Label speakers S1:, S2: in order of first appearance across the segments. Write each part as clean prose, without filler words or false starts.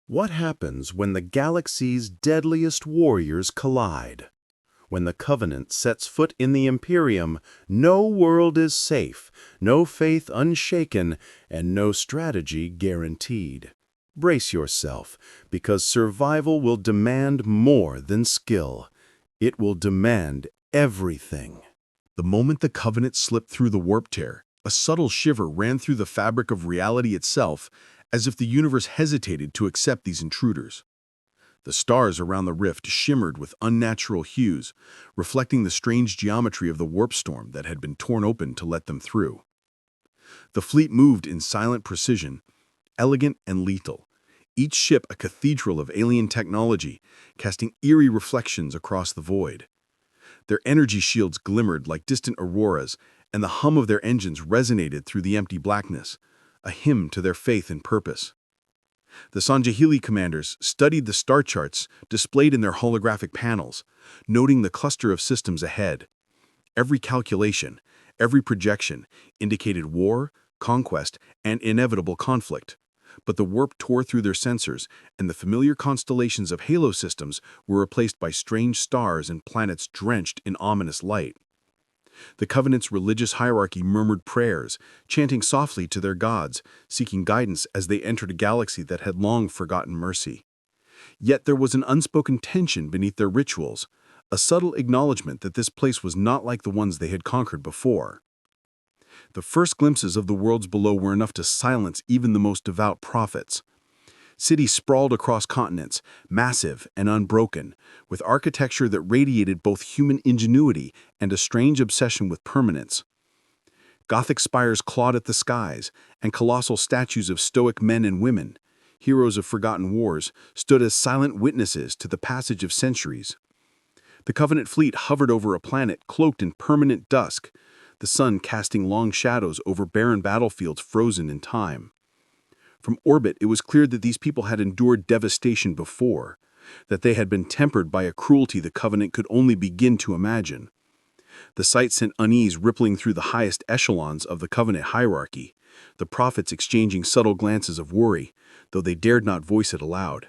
S1: What happens when the galaxy's deadliest warriors collide? When the Covenant sets foot in the Imperium, no world is safe, no faith unshaken, and no strategy guaranteed. Brace yourself, because survival will demand more than skill. It will demand everything.
S2: The moment the Covenant slipped through the warp tear, a subtle shiver ran through the fabric of reality itself, as if the universe hesitated to accept these intruders. The stars around the rift shimmered with unnatural hues, reflecting the strange geometry of the warp storm that had been torn open to let them through. The fleet moved in silent precision, elegant and lethal, each ship a cathedral of alien technology, casting eerie reflections across the void. Their energy shields glimmered like distant auroras, and the hum of their engines resonated through the empty blackness, a hymn to their faith and purpose. The Sanjahili commanders studied the star charts displayed in their holographic panels, noting the cluster of systems ahead. Every calculation, every projection indicated war, conquest, and inevitable conflict. But the warp tore through their sensors, and the familiar constellations of halo systems were replaced by strange stars and planets drenched in ominous light. The Covenant's religious hierarchy murmured prayers, chanting softly to their gods, seeking guidance as they entered a galaxy that had long forgotten mercy. Yet there was an unspoken tension beneath their rituals, a subtle acknowledgement that this place was not like the ones they had conquered before. The first glimpses of the worlds below were enough to silence even the most devout prophets. Cities sprawled across continents, massive and unbroken, with architecture that radiated both human ingenuity and a strange obsession with permanence. Gothic spires clawed at the skies, and colossal statues of stoic men and women, heroes of forgotten wars, stood as silent witnesses to the passage of centuries. The Covenant fleet hovered over a planet cloaked in permanent dusk, the sun casting long shadows over barren battlefields frozen in time. From orbit, it was clear that these people had endured devastation before, that they had been tempered by a cruelty the Covenant could only begin to imagine. The sight sent unease rippling through the highest echelons of the Covenant hierarchy, the prophets exchanging subtle glances of worry, though they dared not voice it aloud.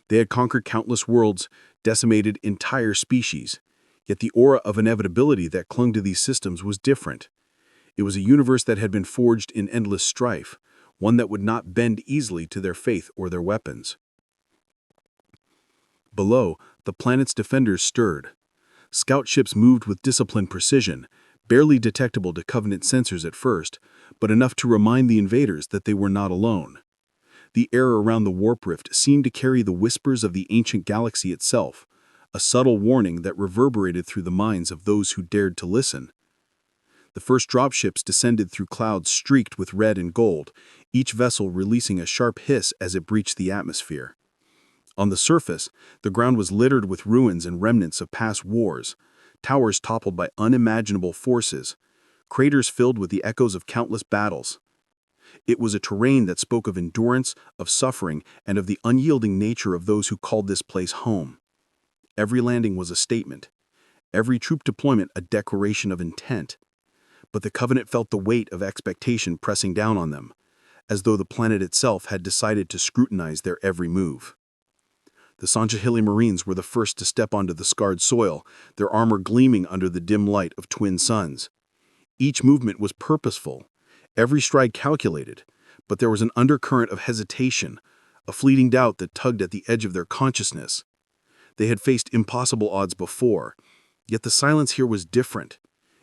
S2: They had conquered countless worlds, decimated entire species, yet the aura of inevitability that clung to these systems was different. It was a universe that had been forged in endless strife, one that would not bend easily to their faith or their weapons. Below, the planet's defenders stirred. Scout ships moved with disciplined precision, barely detectable to Covenant sensors at first, but enough to remind the invaders that they were not alone. The air around the warp rift seemed to carry the whispers of the ancient galaxy itself, a subtle warning that reverberated through the minds of those who dared to listen. The first dropships descended through clouds streaked with red and gold, each vessel releasing a sharp hiss as it breached the atmosphere. On the surface, the ground was littered with ruins and remnants of past wars, towers toppled by unimaginable forces, craters filled with the echoes of countless battles. It was a terrain that spoke of endurance, of suffering, and of the unyielding nature of those who called this place home. Every landing was a statement, every troop deployment a declaration of intent. But the Covenant felt the weight of expectation pressing down on them, as though the planet itself had decided to scrutinize their every move. The Sanjahili Marines were the first to step onto the scarred soil, their armor gleaming under the dim light of twin suns. Each movement was purposeful, every stride calculated, but there was an undercurrent of hesitation, a fleeting doubt that tugged at the edge of their consciousness. They had faced impossible odds before, yet the silence here was different.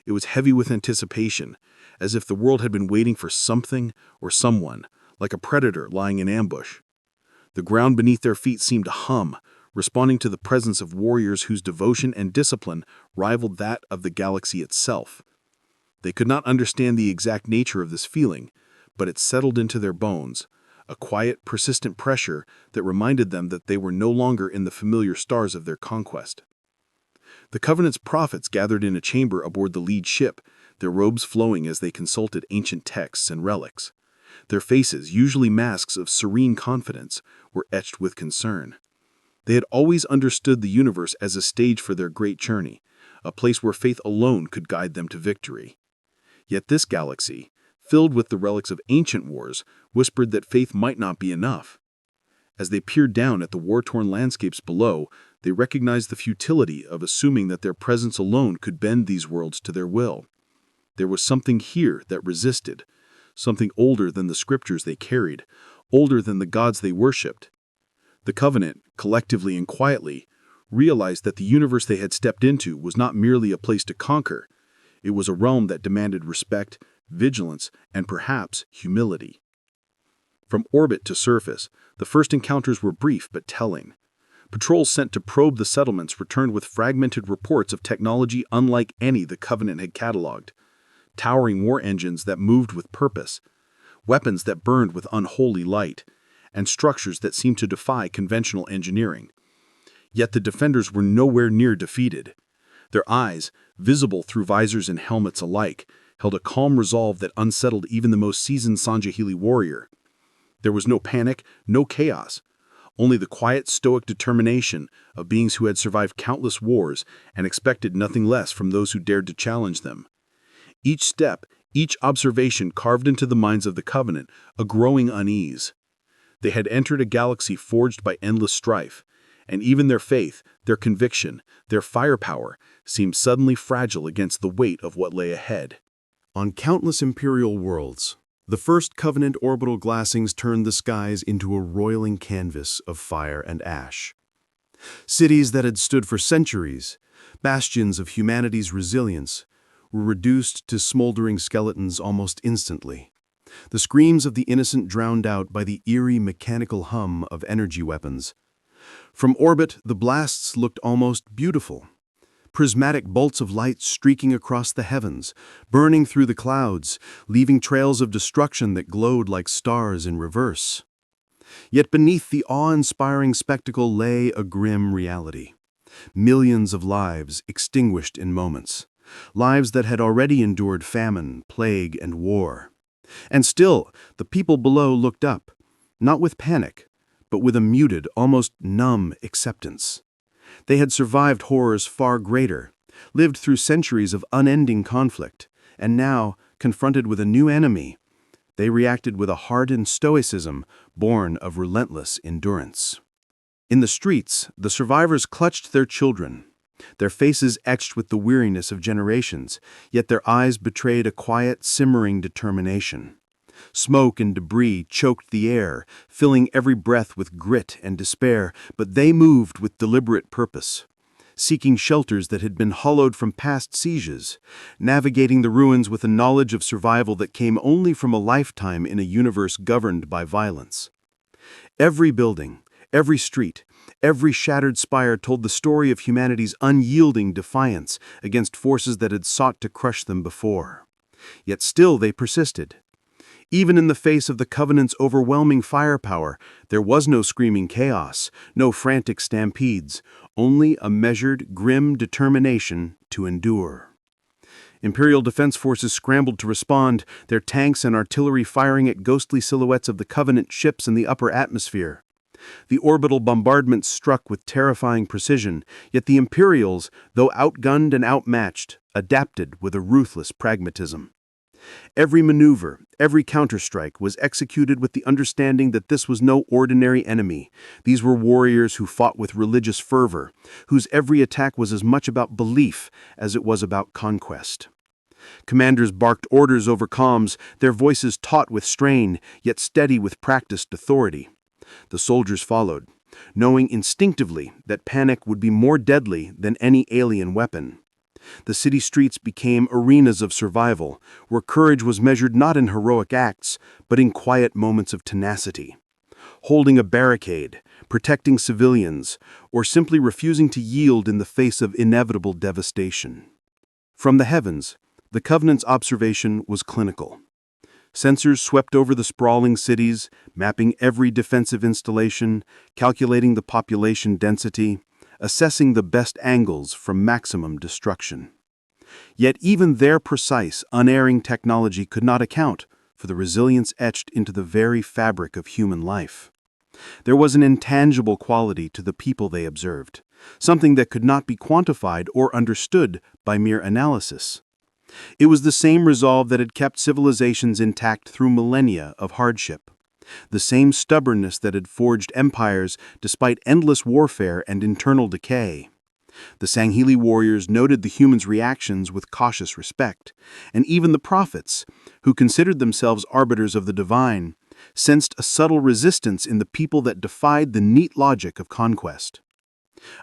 S2: It was heavy with anticipation, as if the world had been waiting for something or someone, like a predator lying in ambush. The ground beneath their feet seemed to hum, responding to the presence of warriors whose devotion and discipline rivaled that of the galaxy itself. They could not understand the exact nature of this feeling, but it settled into their bones, a quiet, persistent pressure that reminded them that they were no longer in the familiar stars of their conquest. The Covenant's prophets gathered in a chamber aboard the lead ship, their robes flowing as they consulted ancient texts and relics. Their faces, usually masks of serene confidence, were etched with concern. They had always understood the universe as a stage for their great journey, a place where faith alone could guide them to victory. Yet this galaxy, filled with the relics of ancient wars, whispered that faith might not be enough. As they peered down at the war-torn landscapes below, they recognized the futility of assuming that their presence alone could bend these worlds to their will. There was something here that resisted, something older than the scriptures they carried, older than the gods they worshipped. The Covenant, collectively and quietly, realized that the universe they had stepped into was not merely a place to conquer. It was a realm that demanded respect, vigilance, and perhaps humility. From orbit to surface, the first encounters were brief but telling. Patrols sent to probe the settlements returned with fragmented reports of technology unlike any the Covenant had cataloged. Towering war engines that moved with purpose, weapons that burned with unholy light, and structures that seemed to defy conventional engineering. Yet the defenders were nowhere near defeated. Their eyes, visible through visors and helmets alike, held a calm resolve that unsettled even the most seasoned Sanjahili warrior. There was no panic, no chaos, only the quiet, stoic determination of beings who had survived countless wars and expected nothing less from those who dared to challenge them. Each step, each observation carved into the minds of the Covenant a growing unease. They had entered a galaxy forged by endless strife, and even their faith, their conviction, their firepower seemed suddenly fragile against the weight of what lay ahead.
S1: On countless Imperial worlds, the first Covenant orbital glassings turned the skies into a roiling canvas of fire and ash. Cities that had stood for centuries, bastions of humanity's resilience, were reduced to smoldering skeletons almost instantly. The screams of the innocent drowned out by the eerie mechanical hum of energy weapons. From orbit, the blasts looked almost beautiful. Prismatic bolts of light streaking across the heavens, burning through the clouds, leaving trails of destruction that glowed like stars in reverse. Yet beneath the awe-inspiring spectacle lay a grim reality. Millions of lives extinguished in moments. Lives that had already endured famine, plague, and war. And still, the people below looked up, not with panic, but with a muted, almost numb acceptance. They had survived horrors far greater, lived through centuries of unending conflict, and now, confronted with a new enemy, they reacted with a hardened stoicism born of relentless endurance. In the streets, the survivors clutched their children, their faces etched with the weariness of generations, yet their eyes betrayed a quiet, simmering determination. Smoke and debris choked the air, filling every breath with grit and despair, but they moved with deliberate purpose, seeking shelters that had been hollowed from past sieges, navigating the ruins with a knowledge of survival that came only from a lifetime in a universe governed by violence. Every building, every street, every shattered spire told the story of humanity's unyielding defiance against forces that had sought to crush them before. Yet still they persisted. Even in the face of the Covenant's overwhelming firepower, there was no screaming chaos, no frantic stampedes, only a measured, grim determination to endure. Imperial defense forces scrambled to respond, their tanks and artillery firing at ghostly silhouettes of the Covenant ships in the upper atmosphere. The orbital bombardments struck with terrifying precision, yet the Imperials, though outgunned and outmatched, adapted with a ruthless pragmatism. Every maneuver, every counterstrike was executed with the understanding that this was no ordinary enemy. These were warriors who fought with religious fervor, whose every attack was as much about belief as it was about conquest. Commanders barked orders over comms, their voices taut with strain, yet steady with practiced authority. The soldiers followed, knowing instinctively that panic would be more deadly than any alien weapon. The city streets became arenas of survival, where courage was measured not in heroic acts, but in quiet moments of tenacity. Holding a barricade, protecting civilians, or simply refusing to yield in the face of inevitable devastation. From the heavens, the Covenant's observation was clinical. Sensors swept over the sprawling cities, mapping every defensive installation, calculating the population density, assessing the best angles for maximum destruction. Yet even their precise, unerring technology could not account for the resilience etched into the very fabric of human life. There was an intangible quality to the people they observed, something that could not be quantified or understood by mere analysis. It was the same resolve that had kept civilizations intact through millennia of hardship, The same stubbornness that had forged empires despite endless warfare and internal decay. The Sangheili warriors noted the humans' reactions with cautious respect, and even the prophets, who considered themselves arbiters of the divine, sensed a subtle resistance in the people that defied the neat logic of conquest.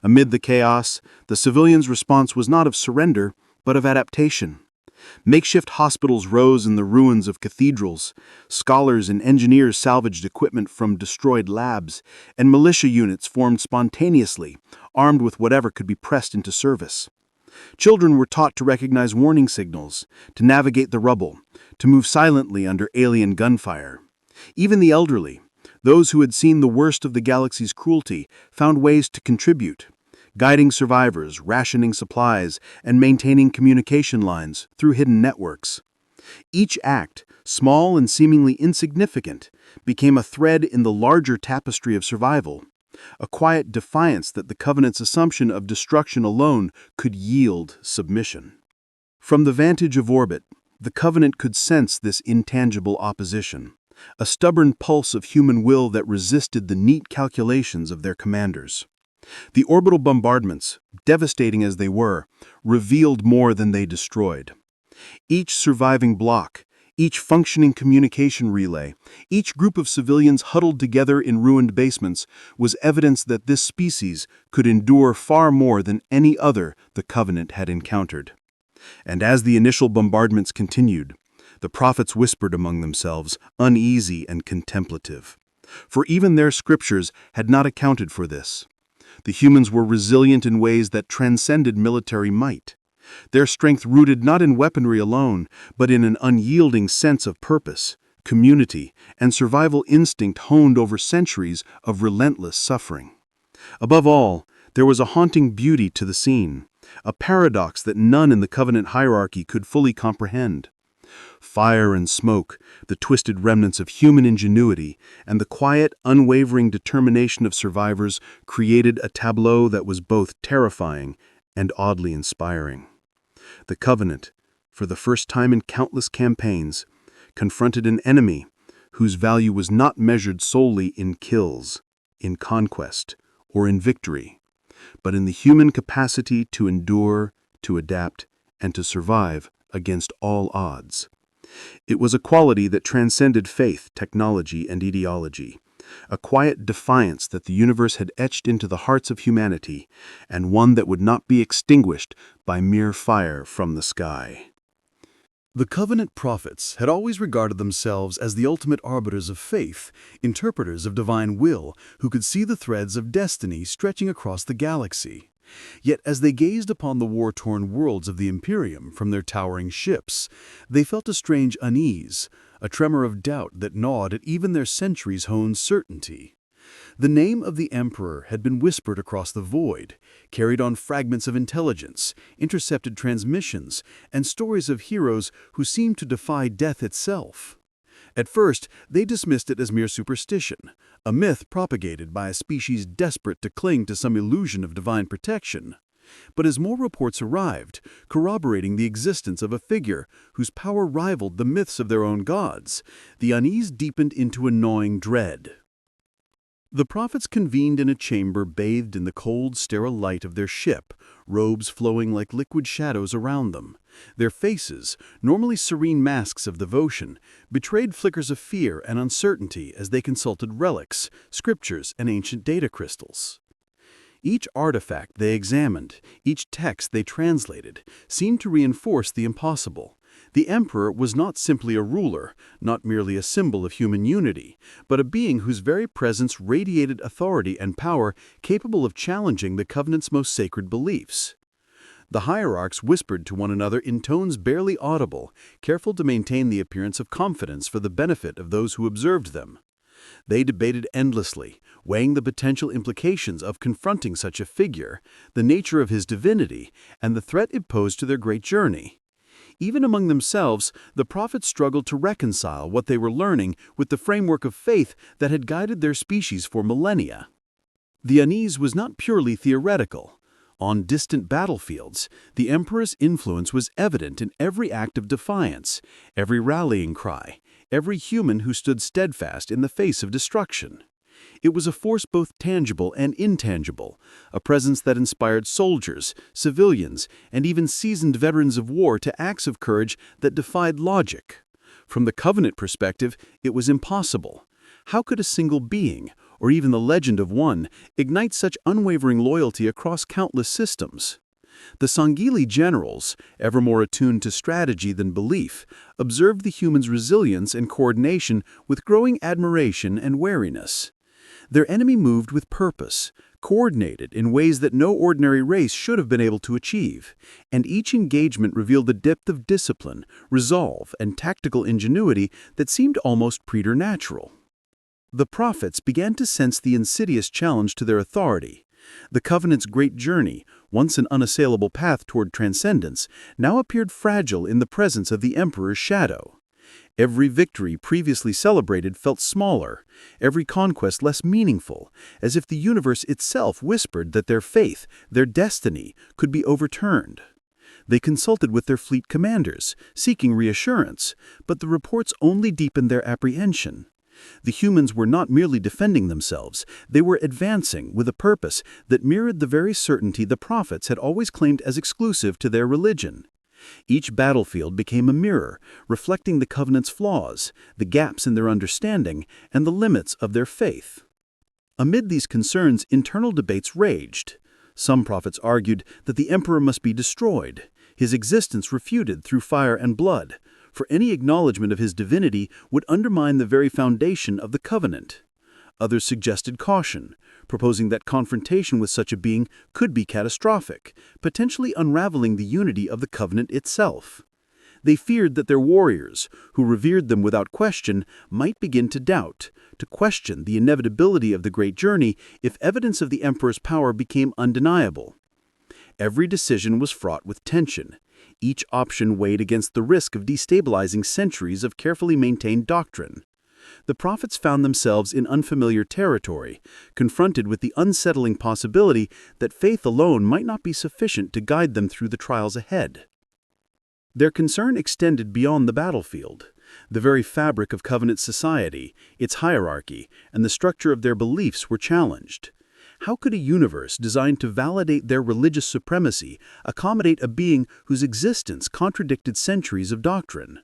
S1: Amid the chaos, the civilians' response was not of surrender, but of adaptation. Makeshift hospitals rose in the ruins of cathedrals, scholars and engineers salvaged equipment from destroyed labs, and militia units formed spontaneously, armed with whatever could be pressed into service. Children were taught to recognize warning signals, to navigate the rubble, to move silently under alien gunfire. Even the elderly, those who had seen the worst of the galaxy's cruelty, found ways to contribute, guiding survivors, rationing supplies, and maintaining communication lines through hidden networks. Each act, small and seemingly insignificant, became a thread in the larger tapestry of survival, a quiet defiance that the Covenant's assumption of destruction alone could yield submission. From the vantage of orbit, the Covenant could sense this intangible opposition, a stubborn pulse of human will that resisted the neat calculations of their commanders. The orbital bombardments, devastating as they were, revealed more than they destroyed. Each surviving block, each functioning communication relay, each group of civilians huddled together in ruined basements was evidence that this species could endure far more than any other the Covenant had encountered. And as the initial bombardments continued, the prophets whispered among themselves, uneasy and contemplative. For even their scriptures had not accounted for this. The humans were resilient in ways that transcended military might. Their strength rooted not in weaponry alone, but in an unyielding sense of purpose, community, and survival instinct honed over centuries of relentless suffering. Above all, there was a haunting beauty to the scene, a paradox that none in the Covenant hierarchy could fully comprehend. Fire and smoke, the twisted remnants of human ingenuity, and the quiet, unwavering determination of survivors created a tableau that was both terrifying and oddly inspiring. The Covenant, for the first time in countless campaigns, confronted an enemy whose value was not measured solely in kills, in conquest, or in victory, but in the human capacity to endure, to adapt, and to survive against all odds. It was a quality that transcended faith, technology, and ideology, a quiet defiance that the universe had etched into the hearts of humanity, and one that would not be extinguished by mere fire from the sky. The Covenant prophets had always regarded themselves as the ultimate arbiters of faith, interpreters of divine will, who could see the threads of destiny stretching across the galaxy. Yet as they gazed upon the war-torn worlds of the Imperium from their towering ships, they felt a strange unease, a tremor of doubt that gnawed at even their centuries-honed certainty. The name of the Emperor had been whispered across the void, carried on fragments of intelligence, intercepted transmissions, and stories of heroes who seemed to defy death itself. At first, they dismissed it as mere superstition, a myth propagated by a species desperate to cling to some illusion of divine protection. But as more reports arrived, corroborating the existence of a figure whose power rivaled the myths of their own gods, the unease deepened into a gnawing dread. The prophets convened in a chamber bathed in the cold, sterile light of their ship, robes flowing like liquid shadows around them. Their faces, normally serene masks of devotion, betrayed flickers of fear and uncertainty as they consulted relics, scriptures, and ancient data crystals. Each artifact they examined, each text they translated, seemed to reinforce the impossible. The Emperor was not simply a ruler, not merely a symbol of human unity, but a being whose very presence radiated authority and power capable of challenging the Covenant's most sacred beliefs. The hierarchs whispered to one another in tones barely audible, careful to maintain the appearance of confidence for the benefit of those who observed them. They debated endlessly, weighing the potential implications of confronting such a figure, the nature of his divinity, and the threat it posed to their great journey. Even among themselves, the prophets struggled to reconcile what they were learning with the framework of faith that had guided their species for millennia. The unease was not purely theoretical. On distant battlefields, the Emperor's influence was evident in every act of defiance, every rallying cry, every human who stood steadfast in the face of destruction. It was a force both tangible and intangible, a presence that inspired soldiers, civilians, and even seasoned veterans of war to acts of courage that defied logic. From the Covenant perspective, it was impossible. How could a single being, or even the legend of one, ignite such unwavering loyalty across countless systems? The Sangheili generals, ever more attuned to strategy than belief, observed the humans' resilience and coordination with growing admiration and wariness. Their enemy moved with purpose, coordinated in ways that no ordinary race should have been able to achieve, and each engagement revealed the depth of discipline, resolve, and tactical ingenuity that seemed almost preternatural. The prophets began to sense the insidious challenge to their authority. The Covenant's great journey, once an unassailable path toward transcendence, now appeared fragile in the presence of the Emperor's shadow. Every victory previously celebrated felt smaller, every conquest less meaningful, as if the universe itself whispered that their faith, their destiny, could be overturned. They consulted with their fleet commanders, seeking reassurance, but the reports only deepened their apprehension. The humans were not merely defending themselves, they were advancing with a purpose that mirrored the very certainty the prophets had always claimed as exclusive to their religion. Each battlefield became a mirror, reflecting the Covenant's flaws, the gaps in their understanding, and the limits of their faith. Amid these concerns, internal debates raged. Some prophets argued that the Emperor must be destroyed, his existence refuted through fire and blood, for any acknowledgement of his divinity would undermine the very foundation of the Covenant. Others suggested caution, proposing that confrontation with such a being could be catastrophic, potentially unraveling the unity of the Covenant itself. They feared that their warriors, who revered them without question, might begin to doubt, to question the inevitability of the great journey if evidence of the Emperor's power became undeniable. Every decision was fraught with tension. Each option weighed against the risk of destabilizing centuries of carefully maintained doctrine. The prophets found themselves in unfamiliar territory, confronted with the unsettling possibility that faith alone might not be sufficient to guide them through the trials ahead. Their concern extended beyond the battlefield. The very fabric of Covenant society, its hierarchy, and the structure of their beliefs were challenged. How could a universe designed to validate their religious supremacy accommodate a being whose existence contradicted centuries of doctrine?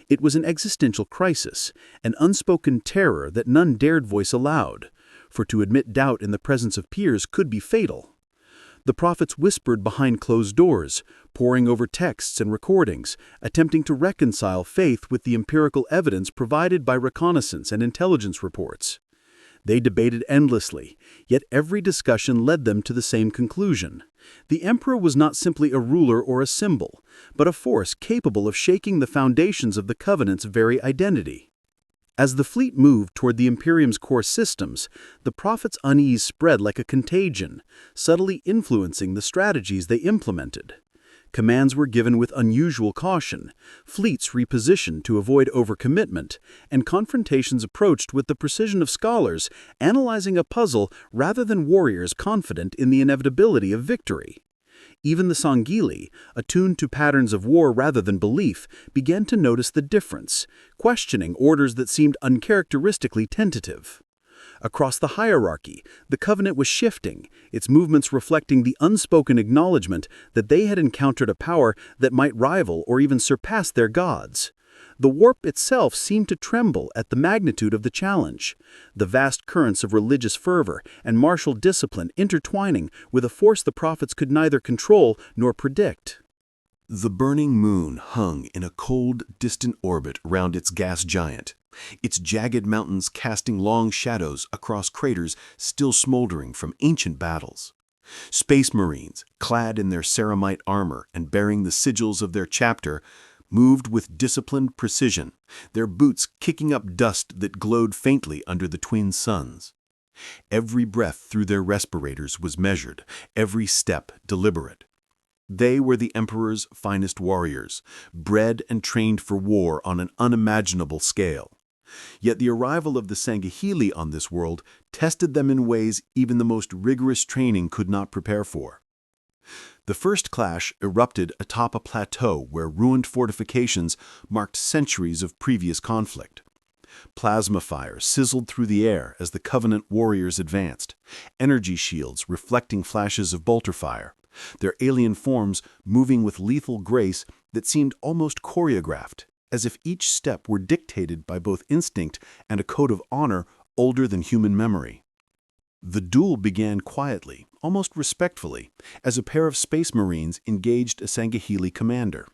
S1: It was an existential crisis, an unspoken terror that none dared voice aloud, for to admit doubt in the presence of peers could be fatal. The prophets whispered behind closed doors, poring over texts and recordings, attempting to reconcile faith with the empirical evidence provided by reconnaissance and intelligence reports. They debated endlessly, yet every discussion led them to the same conclusion. The Emperor was not simply a ruler or a symbol, but a force capable of shaking the foundations of the Covenant's very identity. As the fleet moved toward the Imperium's core systems, the prophets' unease spread like a contagion, subtly influencing the strategies they implemented. Commands were given with unusual caution, fleets repositioned to avoid overcommitment, and confrontations approached with the precision of scholars analyzing a puzzle rather than warriors confident in the inevitability of victory. Even the Sangheili, attuned to patterns of war rather than belief, began to notice the difference, questioning orders that seemed uncharacteristically tentative. Across the hierarchy, the Covenant was shifting, its movements reflecting the unspoken acknowledgement that they had encountered a power that might rival or even surpass their gods. The warp itself seemed to tremble at the magnitude of the challenge, the vast currents of religious fervor and martial discipline intertwining with a force the prophets could neither control nor predict.
S2: The burning moon hung in a cold, distant orbit round its gas giant, its jagged mountains casting long shadows across craters still smoldering from ancient battles. Space Marines, clad in their ceramite armor and bearing the sigils of their chapter, moved with disciplined precision, their boots kicking up dust that glowed faintly under the twin suns. Every breath through their respirators was measured, every step deliberate. They were the Emperor's finest warriors, bred and trained for war on an unimaginable scale. Yet the arrival of the Sangheili on this world tested them in ways even the most rigorous training could not prepare for. The first clash erupted atop a plateau where ruined fortifications marked centuries of previous conflict.
S1: Plasma fire sizzled through the air as the Covenant warriors advanced, energy shields reflecting flashes of bolter fire, their alien forms moving with lethal grace that seemed almost choreographed, as if each step were dictated by both instinct and a code of honor older than human memory. The duel began quietly, almost respectfully, as a pair of Space Marines engaged a Sangahili commander.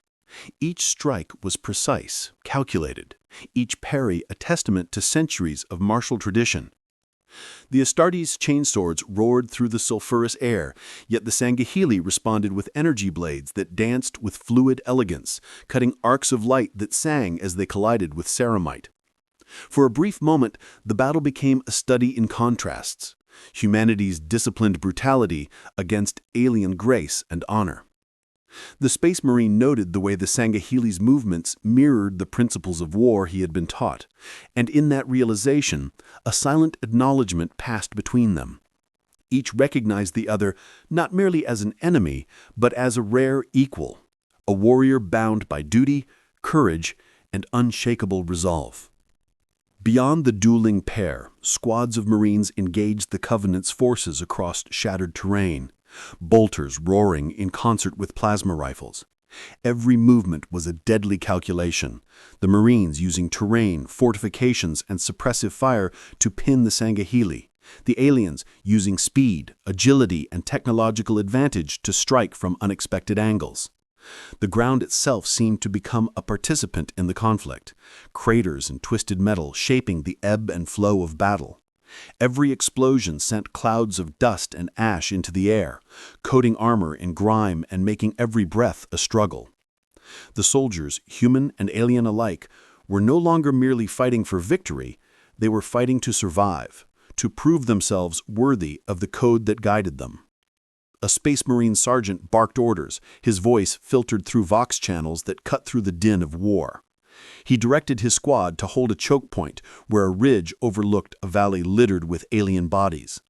S1: Each strike was precise, calculated, each parry a testament to centuries of martial tradition. The Astartes' chainswords roared through the sulphurous air, yet the Sangahili responded with energy blades that danced with fluid elegance, cutting arcs of light that sang as they collided with ceramite. For a brief moment, the battle became a study in contrasts, humanity's disciplined brutality against alien grace and honor. The Space Marine noted the way the Sangahili's movements mirrored the principles of war he had been taught, and in that realization, a silent acknowledgement passed between them. Each recognized the other not merely as an enemy, but as a rare equal, a warrior bound by duty, courage, and unshakable resolve. Beyond the dueling pair, squads of Marines engaged the Covenant's forces across shattered terrain, bolters roaring in concert with plasma rifles. Every movement was a deadly calculation, the Marines using terrain, fortifications, and suppressive fire to pin the Sangahili, the aliens using speed, agility, and technological advantage to strike from unexpected angles. The ground itself seemed to become a participant in the conflict, craters and twisted metal shaping the ebb and flow of battle. Every explosion sent clouds of dust and ash into the air, coating armor in grime and making every breath a struggle. The soldiers, human and alien alike, were no longer merely fighting for victory, they were fighting to survive, to prove themselves worthy of the code that guided them. A Space Marine sergeant barked orders, his voice filtered through vox channels that cut through the din of war. He directed his squad to hold a choke point where a ridge overlooked a valley littered with alien bodies.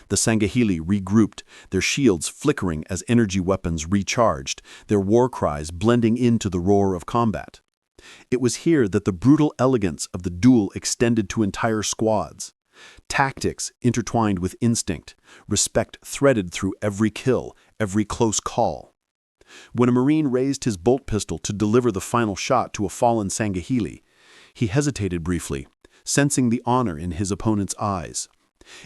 S1: The Sangahili regrouped, their shields flickering as energy weapons recharged, their war cries blending into the roar of combat. It was here that the brutal elegance of the duel extended to entire squads. Tactics intertwined with instinct, respect threaded through every kill, every close call. When a Marine raised his bolt pistol to deliver the final shot to a fallen Sangahili, he hesitated briefly, sensing the honor in his opponent's eyes.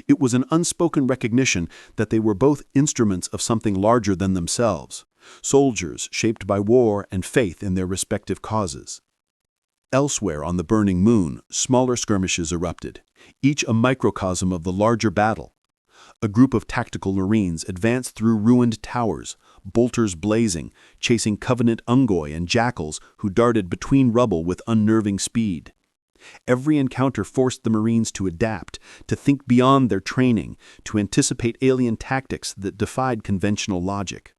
S1: It was an unspoken recognition that they were both instruments of something larger than themselves, soldiers shaped by war and faith in their respective causes. Elsewhere on the burning moon, smaller skirmishes erupted, each a microcosm of the larger battle. A group of tactical Marines advanced through ruined towers, bolters blazing, chasing Covenant Ungoi and jackals who darted between rubble with unnerving speed. Every encounter forced the Marines to adapt, to think beyond their training, to anticipate alien tactics that defied conventional logic.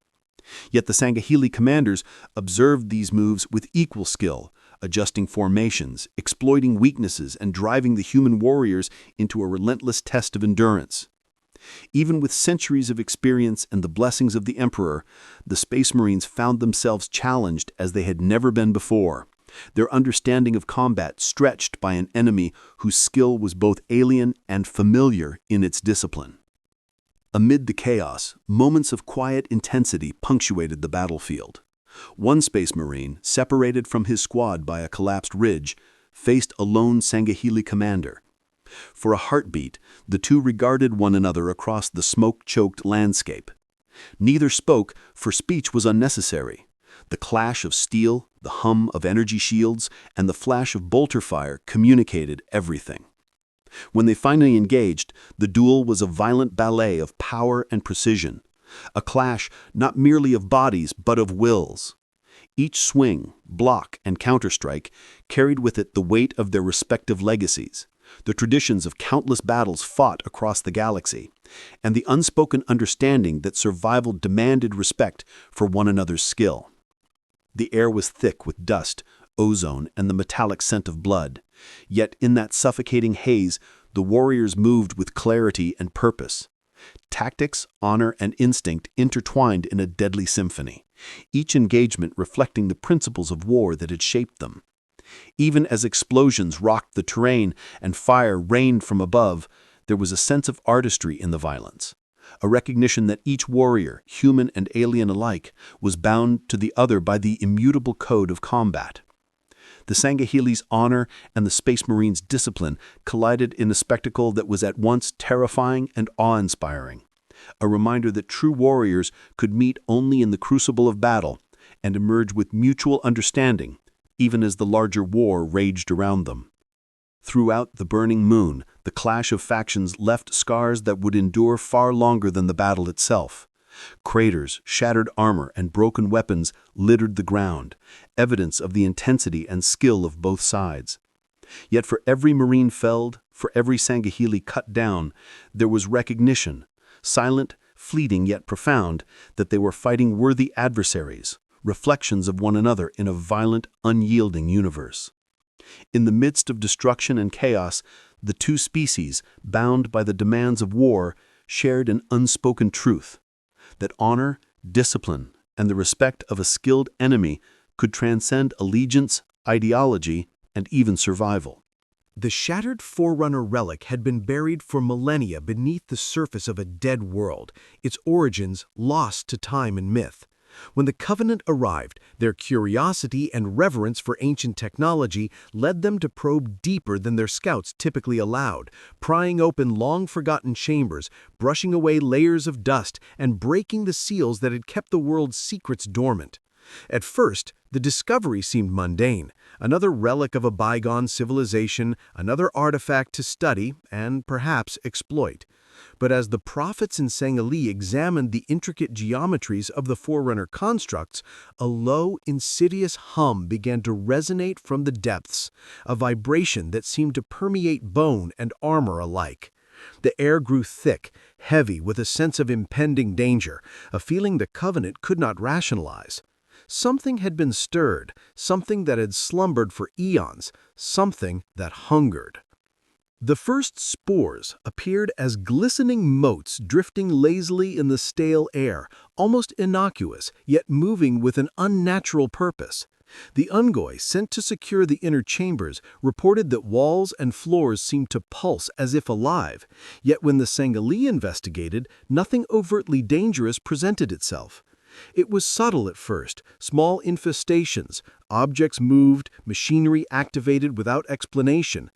S1: Yet the Sangahili commanders observed these moves with equal skill, adjusting formations, exploiting weaknesses, and driving the human warriors into a relentless test of endurance. Even with centuries of experience and the blessings of the Emperor, the Space Marines found themselves challenged as they had never been before, their understanding of combat stretched by an enemy whose skill was both alien and familiar in its discipline. Amid the chaos, moments of quiet intensity punctuated the battlefield. One Space Marine, separated from his squad by a collapsed ridge, faced a lone Sangahili commander. For a heartbeat, the two regarded one another across the smoke-choked landscape. Neither spoke, for speech was unnecessary. The clash of steel, the hum of energy shields, and the flash of bolter fire communicated everything. When they finally engaged, the duel was a violent ballet of power and precision, a clash not merely of bodies but of wills. Each swing, block, and counterstrike carried with it the weight of their respective legacies, the traditions of countless battles fought across the galaxy, and the unspoken understanding that survival demanded respect for one another's skill. The air was thick with dust, ozone, and the metallic scent of blood, yet in that suffocating haze, the warriors moved with clarity and purpose. Tactics, honor, and instinct intertwined in a deadly symphony, each engagement reflecting the principles of war that had shaped them. Even as explosions rocked the terrain and fire rained from above, there was a sense of artistry in the violence, a recognition that each warrior, human and alien alike, was bound to the other by the immutable code of combat. The Sangheili's honor and the Space Marines' discipline collided in a spectacle that was at once terrifying and awe-inspiring, a reminder that true warriors could meet only in the crucible of battle and emerge with mutual understanding, even as the larger war raged around them. Throughout the burning moon, the clash of factions left scars that would endure far longer than the battle itself. Craters, shattered armor, and broken weapons littered the ground, evidence of the intensity and skill of both sides. Yet for every Marine felled, for every Sangheili cut down, there was recognition, silent, fleeting yet profound, that they were fighting worthy adversaries, reflections of one another in a violent, unyielding universe. In the midst of destruction and chaos, the two species, bound by the demands of war, shared an unspoken truth: that honor, discipline, and the respect of a skilled enemy could transcend allegiance, ideology, and even survival.
S2: The shattered Forerunner relic had been buried for millennia beneath the surface of a dead world, its origins lost to time and myth. When the Covenant arrived, their curiosity and reverence for ancient technology led them to probe deeper than their scouts typically allowed, prying open long-forgotten chambers, brushing away layers of dust, and breaking the seals that had kept the world's secrets dormant. At first, the discovery seemed mundane, another relic of a bygone civilization, another artifact to study and perhaps exploit. But as the prophets in Sangheili examined the intricate geometries of the Forerunner constructs, a low, insidious hum began to resonate from the depths, a vibration that seemed to permeate bone and armor alike. The air grew thick, heavy with a sense of impending danger, a feeling the Covenant could not rationalize. Something had been stirred, something that had slumbered for eons, something that hungered. The first spores appeared as glistening motes drifting lazily in the stale air, almost innocuous, yet moving with an unnatural purpose. The Ungoi, sent to secure the inner chambers, reported that walls and floors seemed to pulse as if alive, yet when the Sangheili investigated, nothing overtly dangerous presented itself. It was subtle at first, small infestations, objects moved, machinery activated without explanation.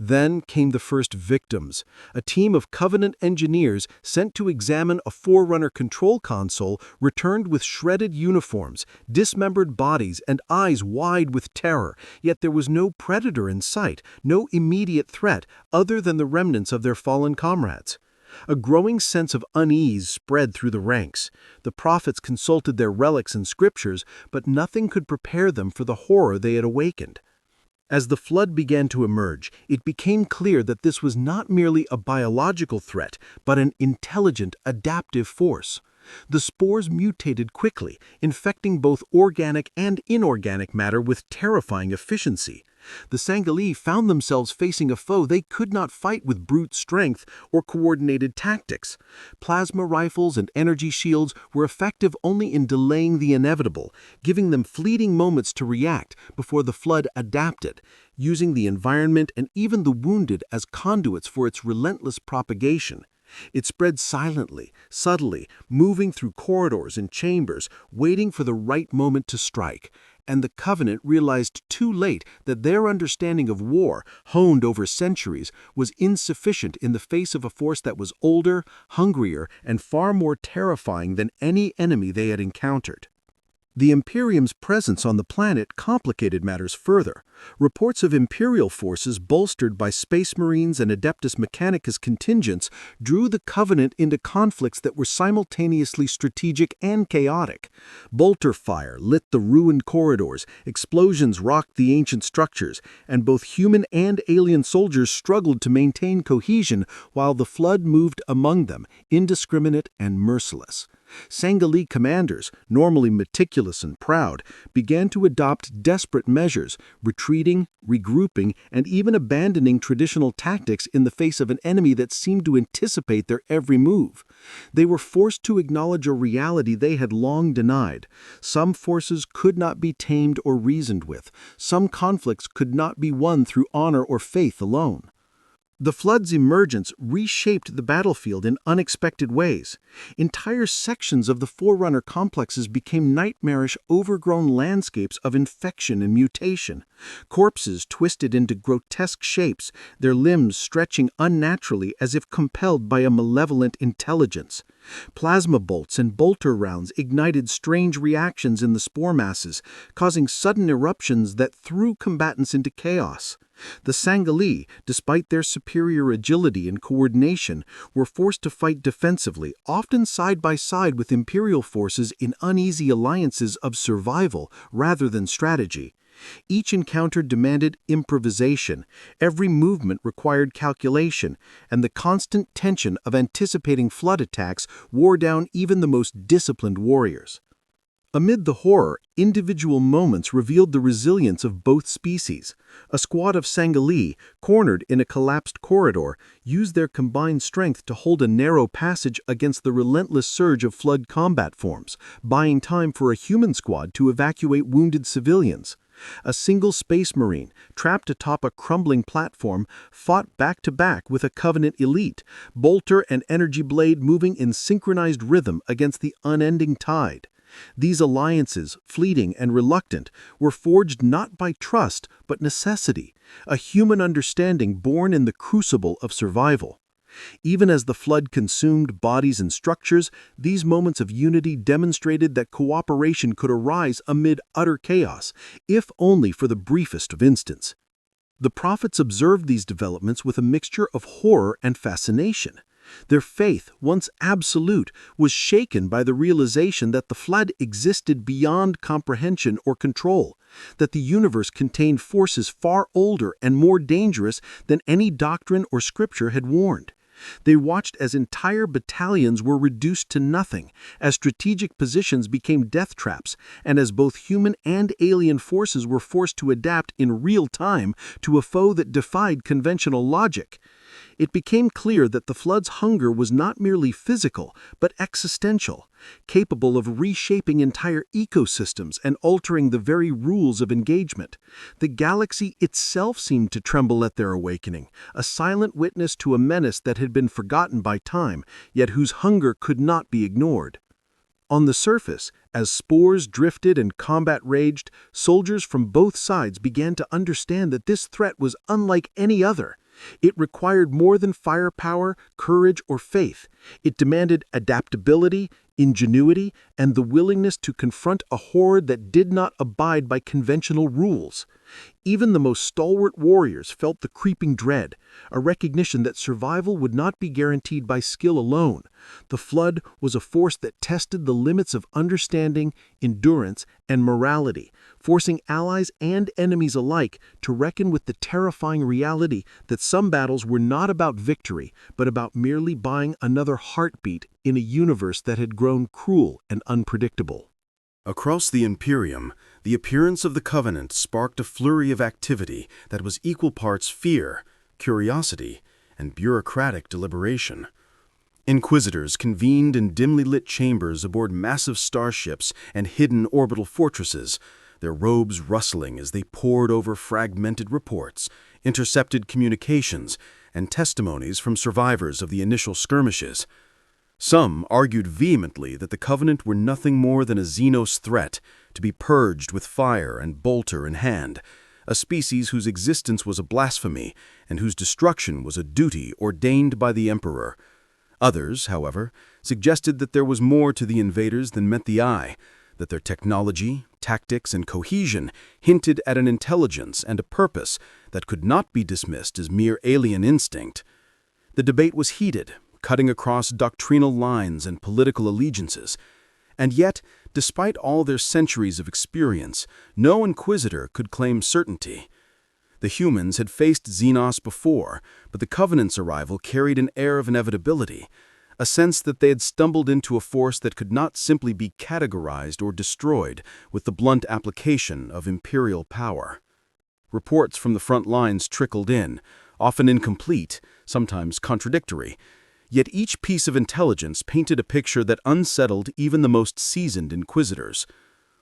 S2: Then came the first victims, a team of Covenant engineers sent to examine a Forerunner control console returned with shredded uniforms, dismembered bodies, and eyes wide with terror, yet there was no predator in sight, no immediate threat other than the remnants of their fallen comrades. A growing sense of unease spread through the ranks. The prophets consulted their relics and scriptures, but nothing could prepare them for the horror they had awakened. As the flood began to emerge, it became clear that this was not merely a biological threat, but an intelligent, adaptive force. The spores mutated quickly, infecting both organic and inorganic matter with terrifying efficiency. The Sangheili found themselves facing a foe they could not fight with brute strength or coordinated tactics. Plasma rifles and energy shields were effective only in delaying the inevitable, giving them fleeting moments to react before the flood adapted, using the environment and even the wounded as conduits for its relentless propagation. It spread silently, subtly, moving through corridors and chambers, waiting for the right moment to strike. And the Covenant realized too late that their understanding of war, honed over centuries, was insufficient in the face of a force that was older, hungrier, and far more terrifying than any enemy they had encountered. The Imperium's presence on the planet complicated matters further. Reports of Imperial forces bolstered by Space Marines and Adeptus Mechanicus contingents drew the Covenant into conflicts that were simultaneously strategic and chaotic. Bolter fire lit the ruined corridors, explosions rocked the ancient structures, and both human and alien soldiers struggled to maintain cohesion while the flood moved among them, indiscriminate and merciless. Sangali commanders, normally meticulous and proud, began to adopt desperate measures, retreating, regrouping, and even abandoning traditional tactics in the face of an enemy that seemed to anticipate their every move. They were forced to acknowledge a reality they had long denied. Some forces could not be tamed or reasoned with. Some conflicts could not be won through honor or faith alone. The flood's emergence reshaped the battlefield in unexpected ways. Entire sections of the Forerunner complexes became nightmarish, overgrown landscapes of infection and mutation. Corpses twisted into grotesque shapes, their limbs stretching unnaturally as if compelled by a malevolent intelligence. Plasma bolts and bolter rounds ignited strange reactions in the spore masses, causing sudden eruptions that threw combatants into chaos. The Sangali, despite their superior agility and coordination, were forced to fight defensively, often side by side with Imperial forces in uneasy alliances of survival rather than strategy. Each encounter demanded improvisation, every movement required calculation, and the constant tension of anticipating flood attacks wore down even the most disciplined warriors. Amid the horror, individual moments revealed the resilience of both species. A squad of Sangali, cornered in a collapsed corridor, used their combined strength to hold a narrow passage against the relentless surge of flood combat forms, buying time for a human squad to evacuate wounded civilians. A single Space Marine, trapped atop a crumbling platform, fought back-to-back with a Covenant elite, bolter and energy blade moving in synchronized rhythm against the unending tide. These alliances, fleeting and reluctant, were forged not by trust but necessity, a human understanding born in the crucible of survival. Even as the flood consumed bodies and structures, these moments of unity demonstrated that cooperation could arise amid utter chaos, if only for the briefest of instants. The prophets observed these developments with a mixture of horror and fascination. Their faith, once absolute, was shaken by the realization that the flood existed beyond comprehension or control, that the universe contained forces far older and more dangerous than any doctrine or scripture had warned. They watched as entire battalions were reduced to nothing, as strategic positions became death traps, and as both human and alien forces were forced to adapt in real time to a foe that defied conventional logic. It became clear that the flood's hunger was not merely physical, but existential, capable of reshaping entire ecosystems and altering the very rules of engagement. The galaxy itself seemed to tremble at their awakening, a silent witness to a menace that had been forgotten by time, yet whose hunger could not be ignored. On the surface, as spores drifted and combat raged, soldiers from both sides began to understand that this threat was unlike any other. It required more than firepower, courage, or faith. It demanded adaptability, ingenuity, and the willingness to confront a horde that did not abide by conventional rules. Even the most stalwart warriors felt the creeping dread, a recognition that survival would not be guaranteed by skill alone. The flood was a force that tested the limits of understanding, endurance, and morality, forcing allies and enemies alike to reckon with the terrifying reality that some battles were not about victory, but about merely buying another heartbeat in a universe that had grown cruel and unpredictable.
S1: Across the Imperium, the appearance of the Covenant sparked a flurry of activity that was equal parts fear, curiosity, and bureaucratic deliberation. Inquisitors convened in dimly lit chambers aboard massive starships and hidden orbital fortresses, their robes rustling as they pored over fragmented reports, intercepted communications, and testimonies from survivors of the initial skirmishes. Some argued vehemently that the Covenant were nothing more than a Xenos threat, to be purged with fire and bolter in hand, a species whose existence was a blasphemy and whose destruction was a duty ordained by the Emperor. Others, however, suggested that there was more to the invaders than met the eye, that their technology, tactics, and cohesion hinted at an intelligence and a purpose that could not be dismissed as mere alien instinct. The debate was heated, cutting across doctrinal lines and political allegiances. And yet, despite all their centuries of experience, no Inquisitor could claim certainty. The humans had faced Xenos before, but the Covenant's arrival carried an air of inevitability, a sense that they had stumbled into a force that could not simply be categorized or destroyed with the blunt application of imperial power. Reports from the front lines trickled in, often incomplete, sometimes contradictory, yet each piece of intelligence painted a picture that unsettled even the most seasoned inquisitors.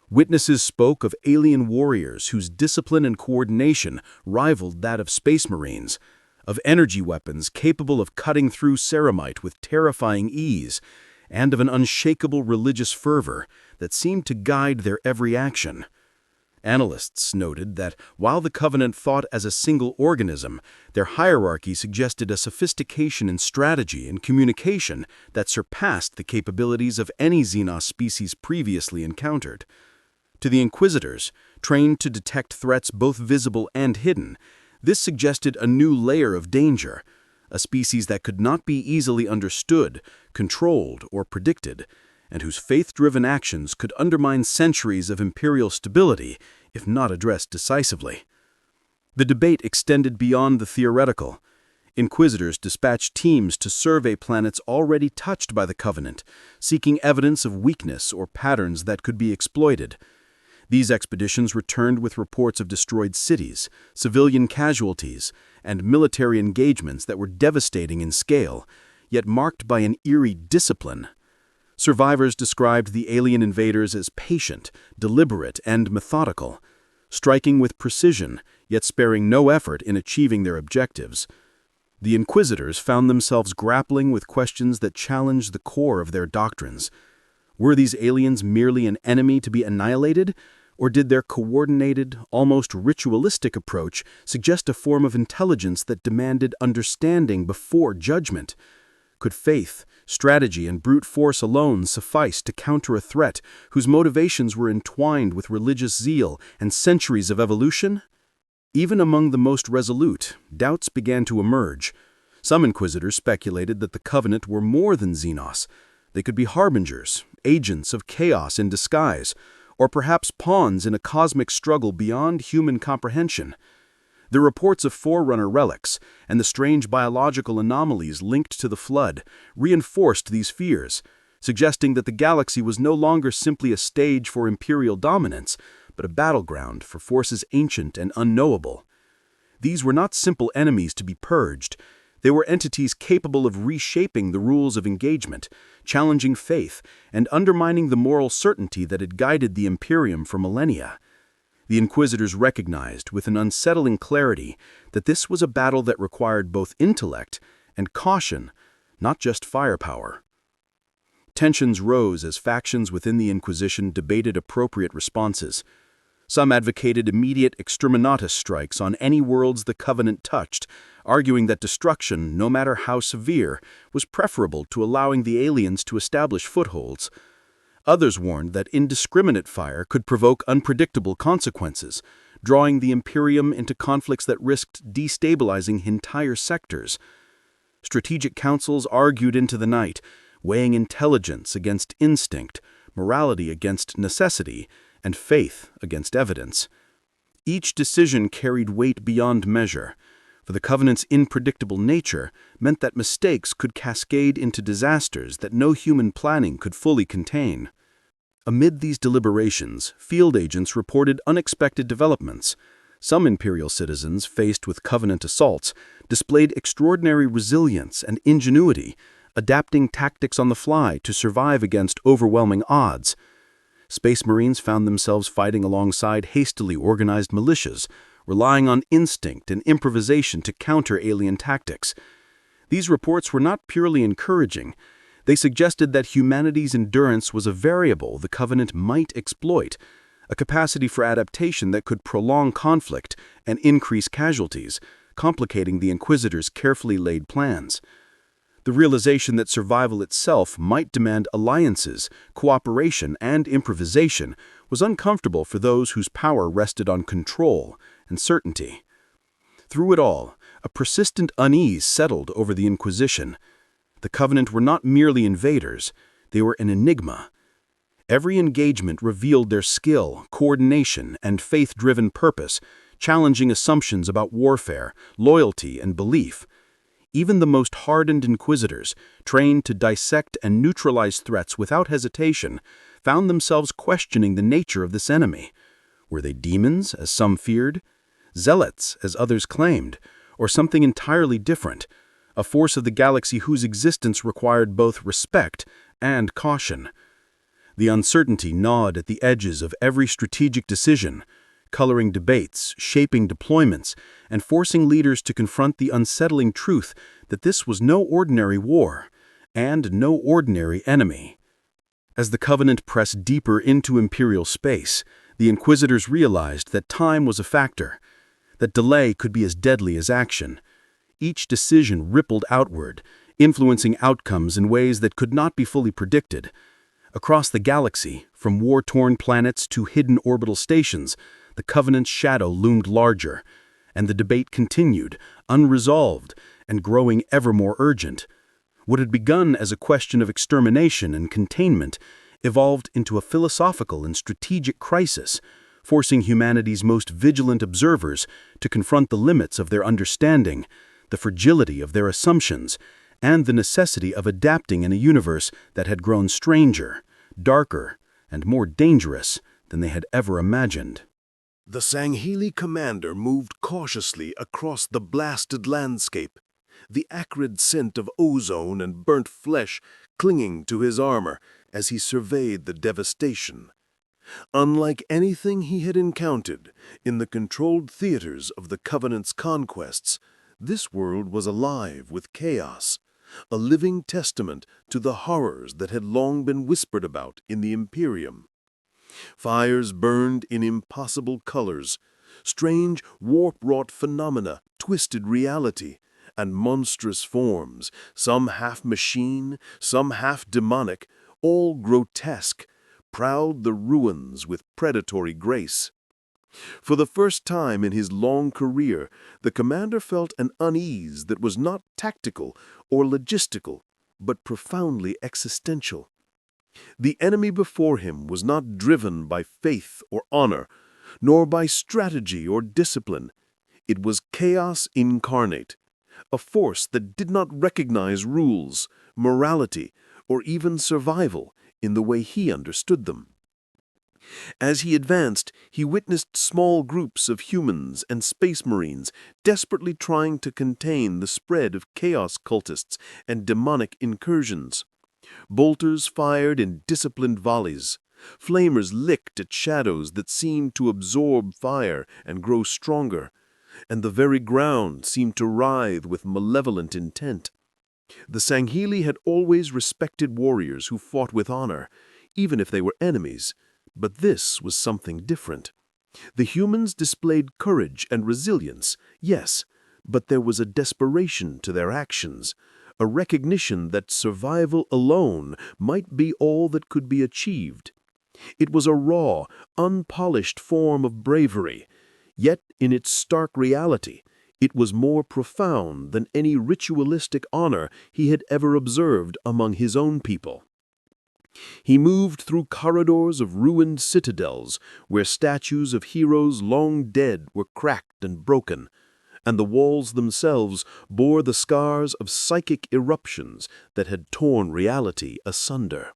S1: Witnesses spoke of alien warriors whose discipline and coordination rivaled that of Space Marines, of energy weapons capable of cutting through ceramite with terrifying ease, and of an unshakable religious fervor that seemed to guide their every action. Analysts noted that while the Covenant thought as a single organism, their hierarchy suggested a sophistication in strategy and communication that surpassed the capabilities of any Xenos species previously encountered. To the Inquisitors, trained to detect threats both visible and hidden, this suggested a new layer of danger, a species that could not be easily understood, controlled, or predicted, and whose faith-driven actions could undermine centuries of imperial stability if not addressed decisively. The debate extended beyond the theoretical. Inquisitors dispatched teams to survey planets already touched by the Covenant, seeking evidence of weakness or patterns that could be exploited. These expeditions returned with reports of destroyed cities, civilian casualties, and military engagements that were devastating in scale, yet marked by an eerie discipline. Survivors described the alien invaders as patient, deliberate, and methodical, striking with precision, yet sparing no effort in achieving their objectives. The Inquisitors found themselves grappling with questions that challenged the core of their doctrines. Were these aliens merely an enemy to be annihilated, or did their coordinated, almost ritualistic approach suggest a form of intelligence that demanded understanding before judgment? Could faith, strategy, and brute force alone suffice to counter a threat whose motivations were entwined with religious zeal and centuries of evolution? Even among the most resolute, doubts began to emerge. Some Inquisitors speculated that the Covenant were more than Xenos. They could be harbingers, agents of chaos in disguise, or perhaps pawns in a cosmic struggle beyond human comprehension. The reports of Forerunner relics and the strange biological anomalies linked to the Flood reinforced these fears, suggesting that the galaxy was no longer simply a stage for imperial dominance, but a battleground for forces ancient and unknowable. These were not simple enemies to be purged. They were entities capable of reshaping the rules of engagement, challenging faith, and undermining the moral certainty that had guided the Imperium for millennia. The Inquisitors recognized, with an unsettling clarity, that this was a battle that required both intellect and caution, not just firepower. Tensions rose as factions within the Inquisition debated appropriate responses. Some advocated immediate exterminatus strikes on any worlds the Covenant touched, arguing that destruction, no matter how severe, was preferable to allowing the aliens to establish footholds. Others warned that indiscriminate fire could provoke unpredictable consequences, drawing the Imperium into conflicts that risked destabilizing entire sectors. Strategic councils argued into the night, weighing intelligence against instinct, morality against necessity, and faith against evidence. Each decision carried weight beyond measure, for the Covenant's unpredictable nature meant that mistakes could cascade into disasters that no human planning could fully contain. Amid these deliberations, field agents reported unexpected developments. Some Imperial citizens, faced with Covenant assaults, displayed extraordinary resilience and ingenuity, adapting tactics on the fly to survive against overwhelming odds. Space Marines found themselves fighting alongside hastily organized militias, relying on instinct and improvisation to counter alien tactics. These reports were not purely encouraging. They suggested that humanity's endurance was a variable the Covenant might exploit, a capacity for adaptation that could prolong conflict and increase casualties, complicating the Inquisitors' carefully laid plans. The realization that survival itself might demand alliances, cooperation, and improvisation was uncomfortable for those whose power rested on control and certainty. Through it all, a persistent unease settled over the Inquisition. The Covenant were not merely invaders, they were an enigma. Every engagement revealed their skill, coordination, and faith-driven purpose, challenging assumptions about warfare, loyalty, and belief. Even the most hardened inquisitors, trained to dissect and neutralize threats without hesitation, found themselves questioning the nature of this enemy. Were they demons, as some feared? Zealots, as others claimed? Or something entirely different? A force of the galaxy whose existence required both respect and caution. The uncertainty gnawed at the edges of every strategic decision, coloring debates, shaping deployments, and forcing leaders to confront the unsettling truth that this was no ordinary war, and no ordinary enemy. As the Covenant pressed deeper into Imperial space, the Inquisitors realized that time was a factor, that delay could be as deadly as action. Each decision rippled outward, influencing outcomes in ways that could not be fully predicted. Across the galaxy, from war-torn planets to hidden orbital stations, the Covenant's shadow loomed larger, and the debate continued, unresolved and growing ever more urgent. What had begun as a question of extermination and containment evolved into a philosophical and strategic crisis, forcing humanity's most vigilant observers to confront the limits of their understanding, the fragility of their assumptions, and the necessity of adapting in a universe that had grown stranger, darker, and more dangerous than they had ever imagined.
S2: The Sangheili commander moved cautiously across the blasted landscape, the acrid scent of ozone and burnt flesh clinging to his armor as he surveyed the devastation. Unlike anything he had encountered in the controlled theaters of the Covenant's conquests, this world was alive with chaos, a living testament to the horrors that had long been whispered about in the Imperium. Fires burned in impossible colors, strange warp-wrought phenomena twisted reality, and monstrous forms, some half machine, some half demonic, all grotesque, prowled the ruins with predatory grace. For the first time in his long career, the commander felt an unease that was not tactical or logistical, but profoundly existential. The enemy before him was not driven by faith or honor, nor by strategy or discipline. It was chaos incarnate, a force that did not recognize rules, morality, or even survival in the way he understood them. As he advanced, he witnessed small groups of humans and space marines desperately trying to contain the spread of chaos cultists and demonic incursions. Bolters fired in disciplined volleys. Flamers licked at shadows that seemed to absorb fire and grow stronger, and the very ground seemed to writhe with malevolent intent. The Sangheili had always respected warriors who fought with honor, even if they were enemies, but this was something different. The humans displayed courage and resilience, yes, but there was a desperation to their actions, a recognition that survival alone might be all that could be achieved. It was a raw, unpolished form of bravery, yet in its stark reality, it was more profound than any ritualistic honor he had ever observed among his own people. He moved through corridors of ruined citadels where statues of heroes long dead were cracked and broken, and the walls themselves bore the scars of psychic eruptions that had torn reality asunder.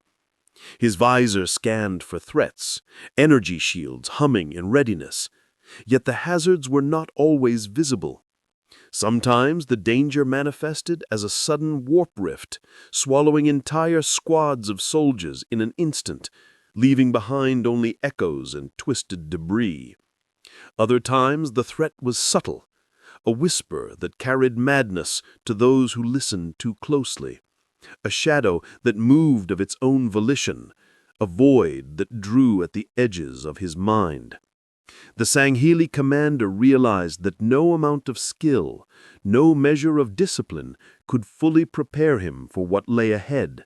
S2: His visor scanned for threats, energy shields humming in readiness, yet the hazards were not always visible. Sometimes the danger manifested as a sudden warp rift, swallowing entire squads of soldiers in an instant, leaving behind only echoes and twisted debris. Other times the threat was subtle, a whisper that carried madness to those who listened too closely, a shadow that moved of its own volition, a void that drew at the edges of his mind. The Sangheili commander realized that no amount of skill, no measure of discipline could fully prepare him for what lay ahead.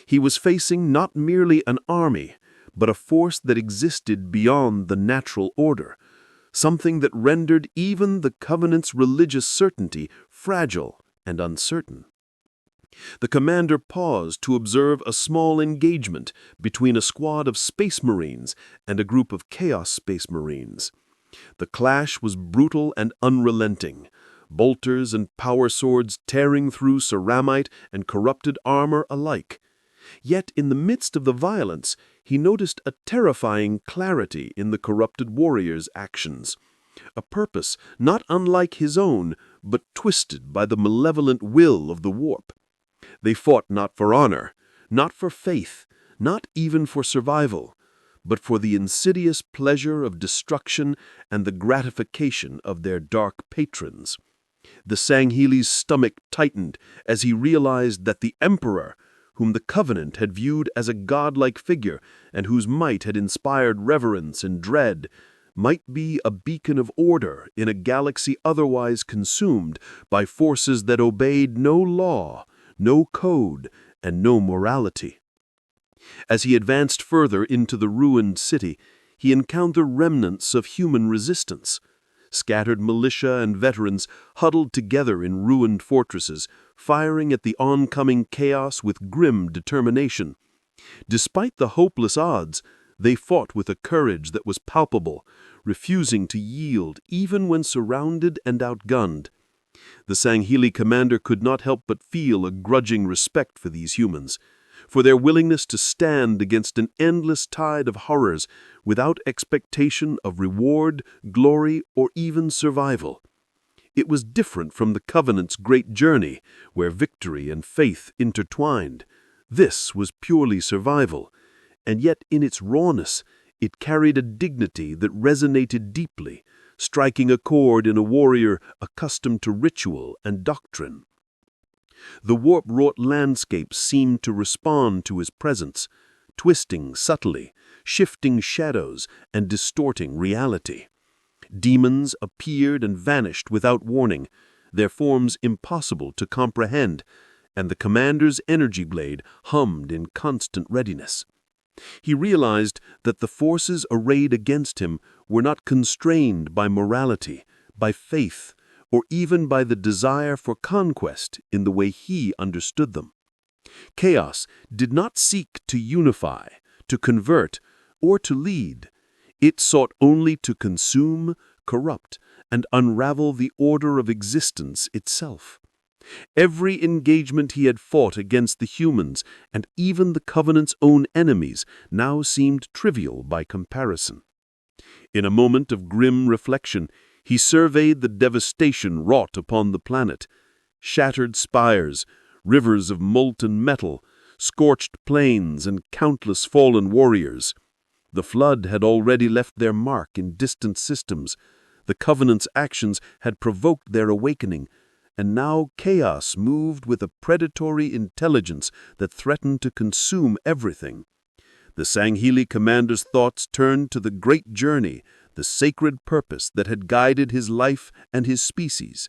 S2: He was facing not merely an army, but a force that existed beyond the natural order, something that rendered even the Covenant's religious certainty fragile and uncertain. The commander paused to observe a small engagement between a squad of Space Marines and a group of Chaos Space Marines. The clash was brutal and unrelenting.
S3: bolters and power swords tearing through ceramite and corrupted armor alike. Yet in the midst of the violence, he noticed a terrifying clarity in the corrupted warriors' actions, a purpose not unlike his own, but twisted by the malevolent will of the warp. They fought not for honor, not for faith, not even for survival, but for the insidious pleasure of destruction and the gratification of their dark patrons. The Sangheli's stomach tightened as he realized that the Emperor, whom the Covenant had viewed as a godlike figure and whose might had inspired reverence and dread, might be a beacon of order in a galaxy otherwise consumed by forces that obeyed no law, no code, and no morality. As he advanced further into the ruined city, he encountered remnants of human resistance. Scattered militia and veterans huddled together in ruined fortresses, firing at the oncoming chaos with grim determination. Despite the hopeless odds, they fought with a courage that was palpable, refusing to yield even when surrounded and outgunned. The Sangheli commander could not help but feel a grudging respect for these humans, for their willingness to stand against an endless tide of horrors without expectation of reward, glory, or even survival. It was different from the Covenant's great journey, where victory and faith intertwined. This was purely survival, and yet in its rawness, it carried a dignity that resonated deeply, striking a chord in a warrior accustomed to ritual and doctrine. The warp-wrought landscape seemed to respond to his presence, twisting subtly, shifting shadows, and distorting reality. Demons appeared and vanished without warning, their forms impossible to comprehend, and the commander's energy blade hummed in constant readiness. He realized that the forces arrayed against him were not constrained by morality, by faith, or even by the desire for conquest in the way he understood them. Chaos did not seek to unify, to convert, or to lead. It sought only to consume, corrupt, and unravel the order of existence itself. Every engagement he had fought against the humans and even the Covenant's own enemies now seemed trivial by comparison. In a moment of grim reflection, he surveyed the devastation wrought upon the planet. Shattered spires, rivers of molten metal, scorched plains, and countless fallen warriors. The flood had already left their mark in distant systems. The Covenant's actions had provoked their awakening, and now chaos moved with a predatory intelligence that threatened to consume everything. The Sangheli commander's thoughts turned to the great journey, the sacred purpose that had guided his life and his species.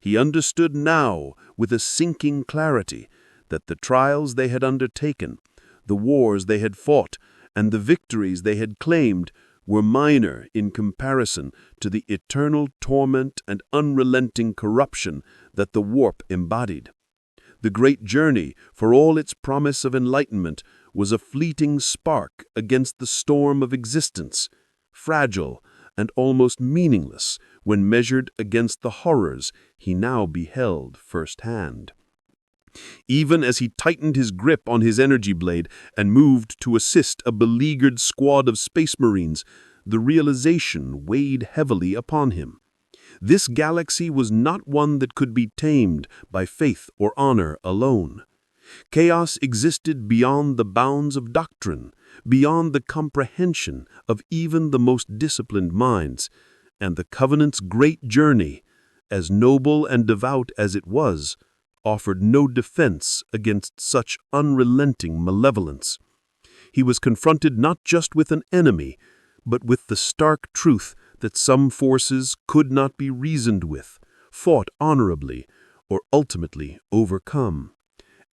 S3: He understood now, with a sinking clarity, that the trials they had undertaken, the wars they had fought, and the victories they had claimed were minor in comparison to the eternal torment and unrelenting corruption that the warp embodied. The great journey, for all its promise of enlightenment, was a fleeting spark against the storm of existence, fragile and almost meaningless when measured against the horrors he now beheld firsthand. Even as he tightened his grip on his energy blade and moved to assist a beleaguered squad of Space Marines, the realization weighed heavily upon him. This galaxy was not one that could be tamed by faith or honor alone. Chaos existed beyond the bounds of doctrine, beyond the comprehension of even the most disciplined minds, and the Covenant's great journey, as noble and devout as it was, offered no defense against such unrelenting malevolence. He was confronted not just with an enemy, but with the stark truth that some forces could not be reasoned with, fought honorably, or ultimately overcome,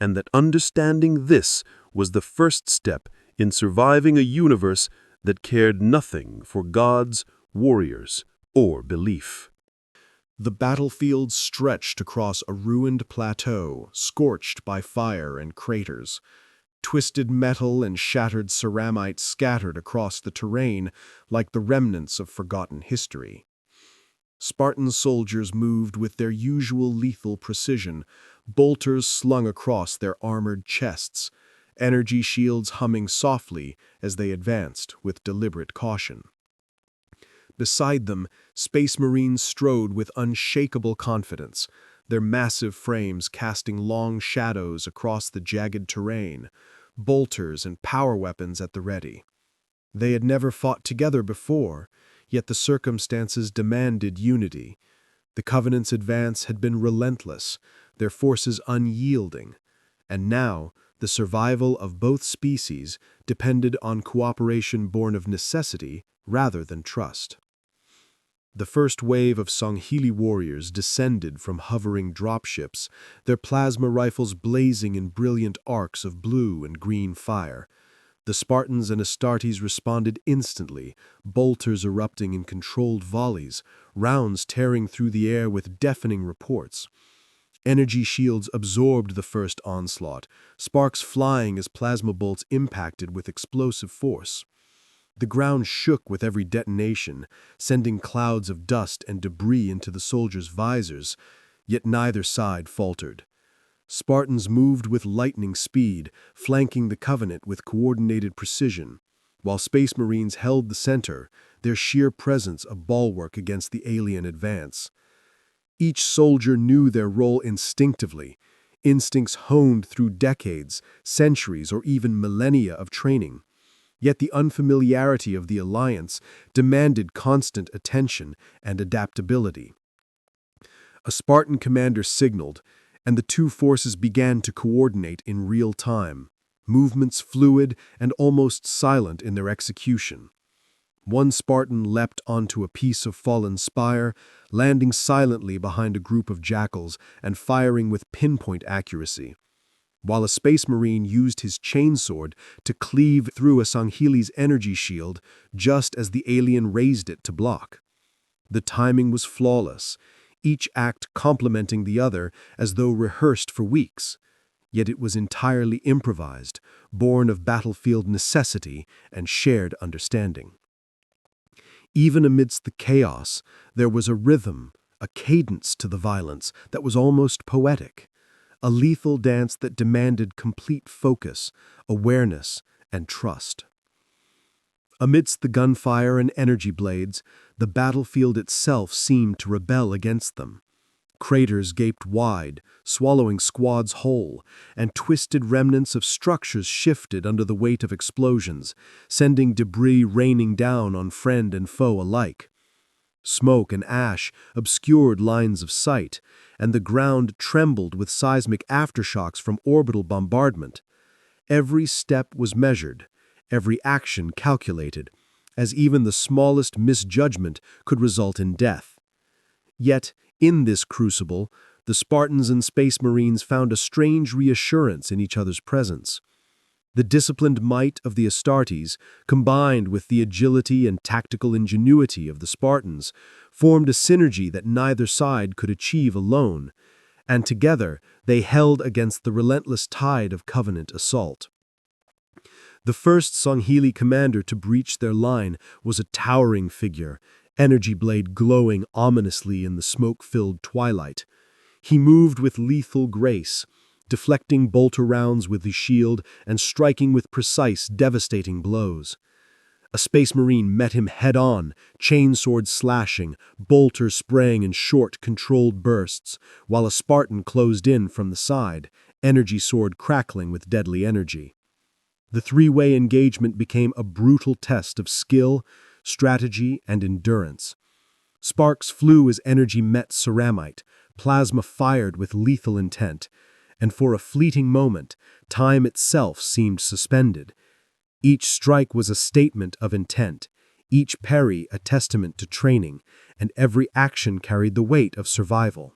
S3: and that understanding this was the first step in surviving a universe that cared nothing for gods, warriors, or belief.
S2: The battlefield stretched across a ruined plateau, scorched by fire and craters. Twisted metal and shattered ceramite scattered across the terrain like the remnants of forgotten history. Spartan soldiers moved with their usual lethal precision, bolters slung across their armored chests, energy shields humming softly as they advanced with deliberate caution. Beside them, Space Marines strode with unshakable confidence, their massive frames casting long shadows across the jagged terrain, bolters and power weapons at the ready. They had never fought together before, yet the circumstances demanded unity. The Covenant's advance had been relentless, their forces unyielding, and now the survival of both species depended on cooperation born of necessity rather than trust. The first wave of Sangheili warriors descended from hovering dropships, their plasma rifles blazing in brilliant arcs of blue and green fire. The Spartans and Astartes responded instantly, bolters erupting in controlled volleys, rounds tearing through the air with deafening reports. Energy shields absorbed the first onslaught, sparks flying as plasma bolts impacted with explosive force. The ground shook with every detonation, sending clouds of dust and debris into the soldiers' visors, yet neither side faltered. Spartans moved with lightning speed, flanking the Covenant with coordinated precision, while Space Marines held the center, their sheer presence a bulwark against the alien advance. Each soldier knew their role instinctively, instincts honed through decades, centuries, or even millennia of training. Yet the unfamiliarity of the alliance demanded constant attention and adaptability. A Spartan commander signaled, and the two forces began to coordinate in real time, movements fluid and almost silent in their execution. One Spartan leapt onto a piece of fallen spire, landing silently behind a group of jackals and firing with pinpoint accuracy, while a Space Marine used his chainsword to cleave through a Sangheili's energy shield just as the alien raised it to block. The timing was flawless, each act complementing the other as though rehearsed for weeks. Yet it was entirely improvised, born of battlefield necessity and shared understanding. Even amidst the chaos, there was a rhythm, a cadence to the violence that was almost poetic. A lethal dance that demanded complete focus, awareness, and trust. Amidst the gunfire and energy blades, the battlefield itself seemed to rebel against them. Craters gaped wide, swallowing squads whole, and twisted remnants of structures shifted under the weight of explosions, sending debris raining down on friend and foe alike. Smoke and ash obscured lines of sight, and the ground trembled with seismic aftershocks from orbital bombardment. Every step was measured, every action calculated, as even the smallest misjudgment could result in death. Yet, in this crucible, the Spartans and Space Marines found a strange reassurance in each other's presence. The disciplined might of the Astartes, combined with the agility and tactical ingenuity of the Spartans, formed a synergy that neither side could achieve alone, and together they held against the relentless tide of Covenant assault. The first Sangheili commander to breach their line was a towering figure, energy blade glowing ominously in the smoke-filled twilight. He moved with lethal grace, deflecting bolter rounds with his shield and striking with precise, devastating blows. A Space Marine met him head-on, chainsword slashing, bolters spraying in short, controlled bursts, while a Spartan closed in from the side, energy sword crackling with deadly energy. The three-way engagement became a brutal test of skill, strategy, and endurance. Sparks flew as energy met ceramite, plasma fired with lethal intent, and for a fleeting moment, time itself seemed suspended. Each strike was a statement of intent, each parry a testament to training, and every action carried the weight of survival.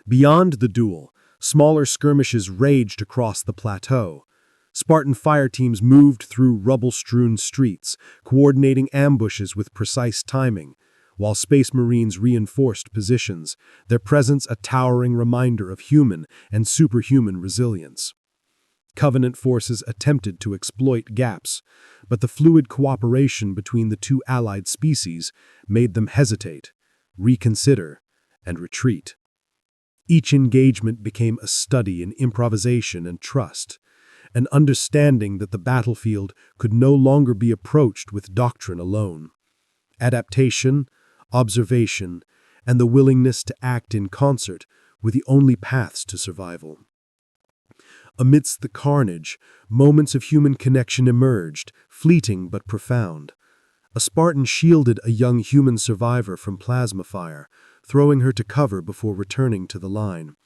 S2: Beyond the duel, smaller skirmishes raged across the plateau. Spartan fire teams moved through rubble-strewn streets, coordinating ambushes with precise timing, while Space Marines reinforced positions, their presence a towering reminder of human and superhuman resilience. Covenant forces attempted to exploit gaps, but the fluid cooperation between the two allied species made them hesitate. reconsider, and retreat. Each engagement became a study in improvisation and trust, an understanding that the battlefield could no longer be approached with doctrine alone. Adaptation, observation, and the willingness to act in concert were the only paths to survival. Amidst the carnage, moments of human connection emerged, fleeting but profound. A Spartan shielded a young human survivor from plasma fire, throwing her to cover before returning to the line.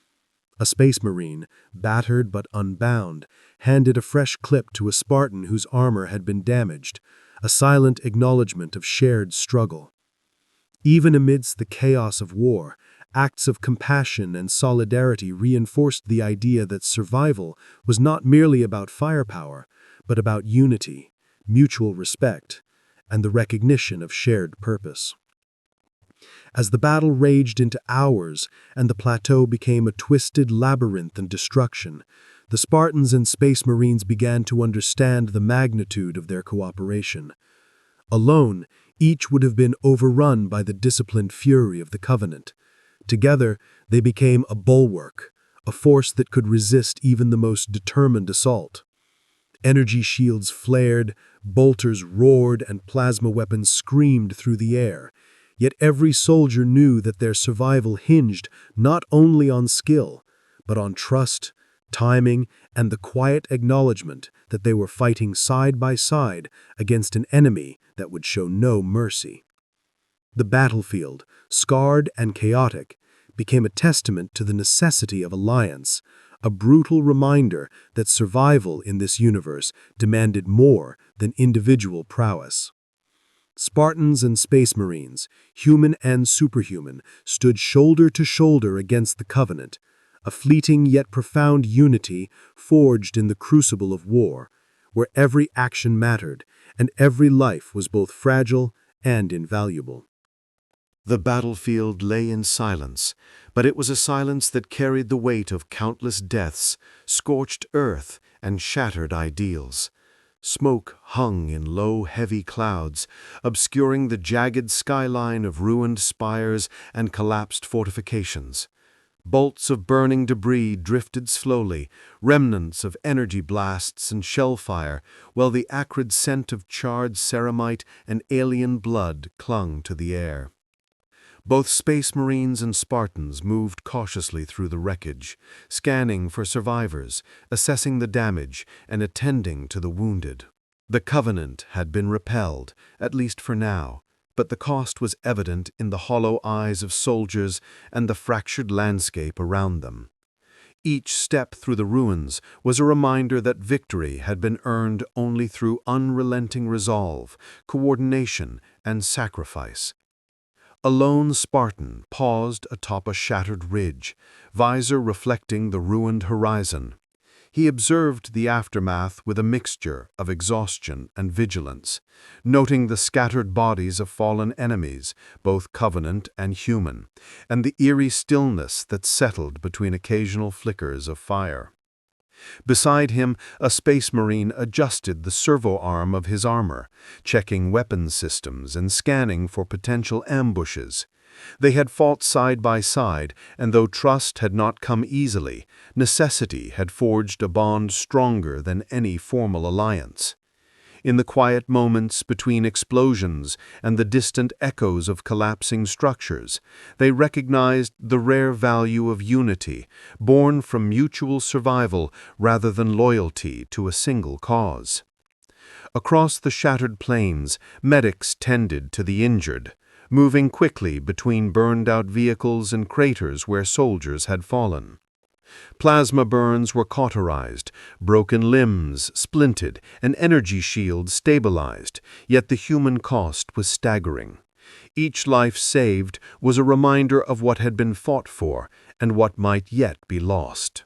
S2: A Space Marine, battered but unbound, handed a fresh clip to a Spartan whose armor had been damaged, a silent acknowledgement of shared struggle. Even amidst the chaos of war, acts of compassion and solidarity reinforced the idea that survival was not merely about firepower, but about unity, mutual respect, and the recognition of shared purpose. As the battle raged into hours and the plateau became a twisted labyrinth and destruction, the Spartans and Space Marines began to understand the magnitude of their cooperation. Alone, each would have been overrun by the disciplined fury of the Covenant. Together, they became a bulwark, a force that could resist even the most determined assault. Energy shields flared, bolters roared, and plasma weapons screamed through the air. Yet every soldier knew that their survival hinged not only on skill, but on trust, timing, and the quiet acknowledgement that they were fighting side by side against an enemy that would show no mercy. The battlefield, scarred and chaotic, became a testament to the necessity of alliance, a brutal reminder that survival in this universe demanded more than individual prowess. Spartans and Space Marines, human and superhuman, stood shoulder to shoulder against the Covenant, a fleeting yet profound unity forged in the crucible of war, where every action mattered and every life was both fragile and invaluable.
S1: The battlefield lay in silence, but it was a silence that carried the weight of countless deaths, scorched earth, and shattered ideals. Smoke hung in low, heavy clouds, obscuring the jagged skyline of ruined spires and collapsed fortifications. Bolts of burning debris drifted slowly, remnants of energy blasts and shellfire, while the acrid scent of charred ceramite and alien blood clung to the air. Both Space Marines and Spartans moved cautiously through the wreckage, scanning for survivors, assessing the damage, and attending to the wounded. The Covenant had been repelled, at least for now, but the cost was evident in the hollow eyes of soldiers and the fractured landscape around them. Each step through the ruins was a reminder that victory had been earned only through unrelenting resolve, coordination, and sacrifice. A lone Spartan paused atop a shattered ridge, visor reflecting the ruined horizon. He observed the aftermath with a mixture of exhaustion and vigilance, noting the scattered bodies of fallen enemies, both Covenant and human, and the eerie stillness that settled between occasional flickers of fire. Beside him, a Space Marine adjusted the servo arm of his armor, checking weapons systems and scanning for potential ambushes. They had fought side by side, and though trust had not come easily, necessity had forged a bond stronger than any formal alliance. In the quiet moments between explosions and the distant echoes of collapsing structures, they recognized the rare value of unity, born from mutual survival rather than loyalty to a single cause. Across the shattered plains, medics tended to the injured, moving quickly between burned-out vehicles and craters where soldiers had fallen. Plasma burns were cauterized, broken limbs splinted, and energy shields stabilized, yet the human cost was staggering. Each life saved was a reminder of what had been fought for and what might yet be lost.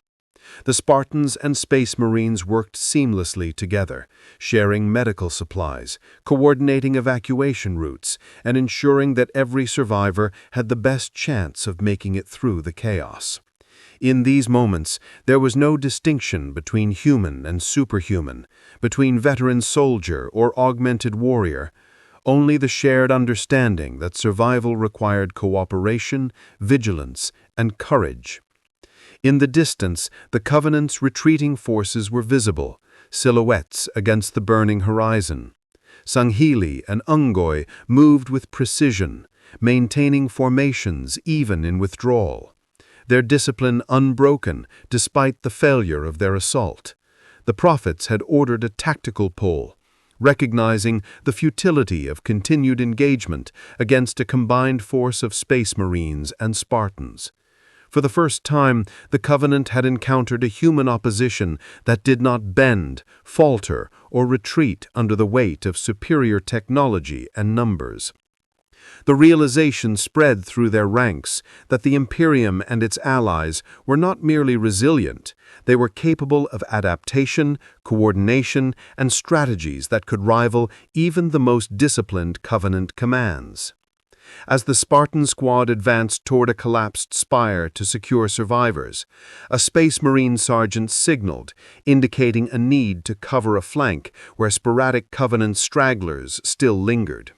S1: The Spartans and Space Marines worked seamlessly together, sharing medical supplies, coordinating evacuation routes, and ensuring that every survivor had the best chance of making it through the chaos. In these moments, there was no distinction between human and superhuman, between veteran soldier or augmented warrior. only the shared understanding that survival required cooperation, vigilance, and courage. In the distance, the Covenant's retreating forces were visible, silhouettes against the burning horizon. Sanghili and Ungoi moved with precision, maintaining formations even in withdrawal. Their discipline unbroken despite the failure of their assault. The prophets had ordered a tactical poll, recognizing the futility of continued engagement against a combined force of Space Marines and Spartans. For the first time, the Covenant had encountered a human opposition that did not bend, falter, or retreat under the weight of superior technology and numbers. The realization spread through their ranks that the Imperium and its allies were not merely resilient, they were capable of adaptation, coordination, and strategies that could rival even the most disciplined Covenant commands. As the Spartan squad advanced toward a collapsed spire to secure survivors, a Space Marine sergeant signaled, indicating a need to cover a flank where sporadic Covenant stragglers still lingered.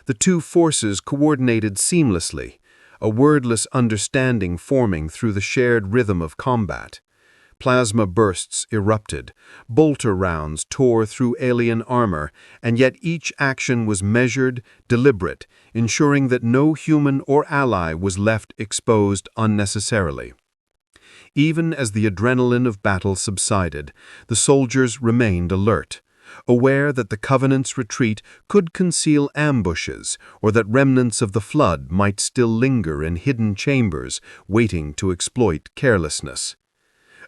S1: The two forces coordinated seamlessly, a wordless understanding forming through the shared rhythm of combat. Plasma bursts erupted, bolter rounds tore through alien armor, and yet each action was measured, deliberate, ensuring that no human or ally was left exposed unnecessarily. Even as the adrenaline of battle subsided, the soldiers remained alert, aware that the Covenant's retreat could conceal ambushes or that remnants of the flood might still linger in hidden chambers waiting to exploit carelessness.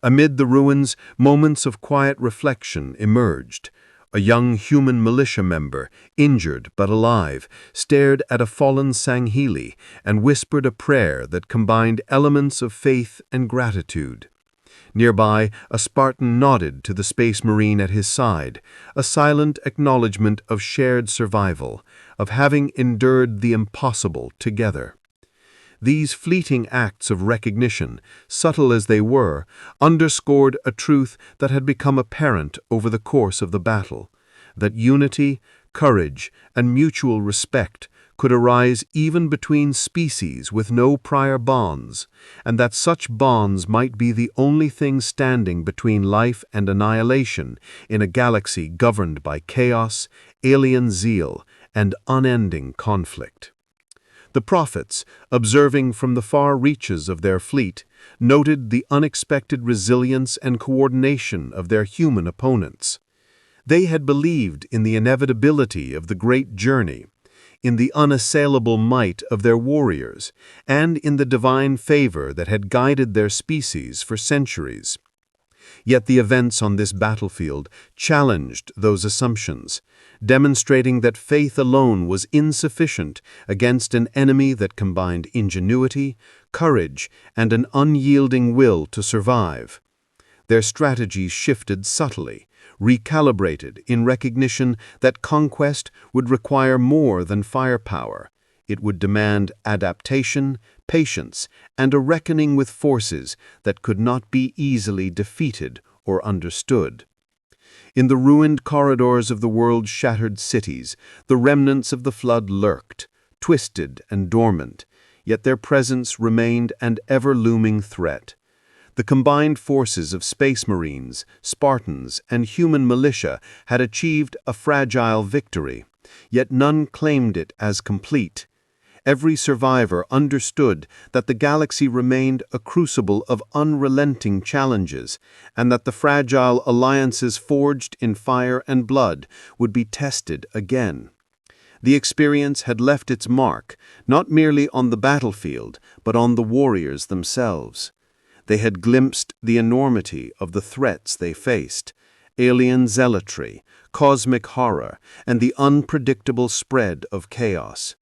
S1: Amid the ruins, moments of quiet reflection emerged. A young human militia member, injured but alive, stared at a fallen Sanghili and whispered a prayer that combined elements of faith and gratitude. Nearby, a Spartan nodded to the Space Marine at his side, a silent acknowledgement of shared survival, of having endured the impossible together. These fleeting acts of recognition, subtle as they were, underscored a truth that had become apparent over the course of the battle, that unity, courage, and mutual respect could arise even between species with no prior bonds, and that such bonds might be the only thing standing between life and annihilation in a galaxy governed by chaos, alien zeal, and unending conflict. The prophets, observing from the far reaches of their fleet, noted the unexpected resilience and coordination of their human opponents. They had believed in the inevitability of the great journey, in the unassailable might of their warriors, and in the divine favor that had guided their species for centuries. Yet the events on this battlefield challenged those assumptions, demonstrating that faith alone was insufficient against an enemy that combined ingenuity, courage, and an unyielding will to survive. Their strategies shifted subtly, recalibrated in recognition that conquest would require more than firepower. It would demand adaptation, patience, and a reckoning with forces that could not be easily defeated or understood. In the ruined corridors of the world's shattered cities, the remnants of the flood lurked, twisted and dormant, yet their presence remained an ever-looming threat. The combined forces of Space Marines, Spartans, and human militia had achieved a fragile victory, yet none claimed it as complete. Every survivor understood that the galaxy remained a crucible of unrelenting challenges, and that the fragile alliances forged in fire and blood would be tested again. The experience had left its mark, not merely on the battlefield, but on the warriors themselves. They had glimpsed the enormity of the threats they faced: alien zealotry, cosmic horror, and the unpredictable spread of chaos.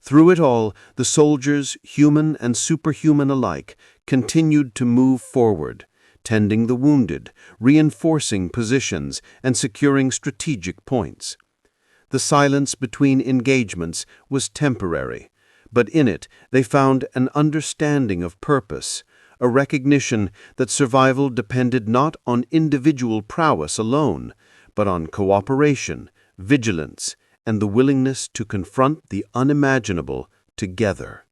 S1: Through it all, the soldiers, human and superhuman alike, continued to move forward, tending the wounded, reinforcing positions, and securing strategic points. The silence between engagements was temporary, but in it they found an understanding of purpose, a recognition that survival depended not on individual prowess alone, but on cooperation, vigilance,
S3: and the willingness to confront the unimaginable together.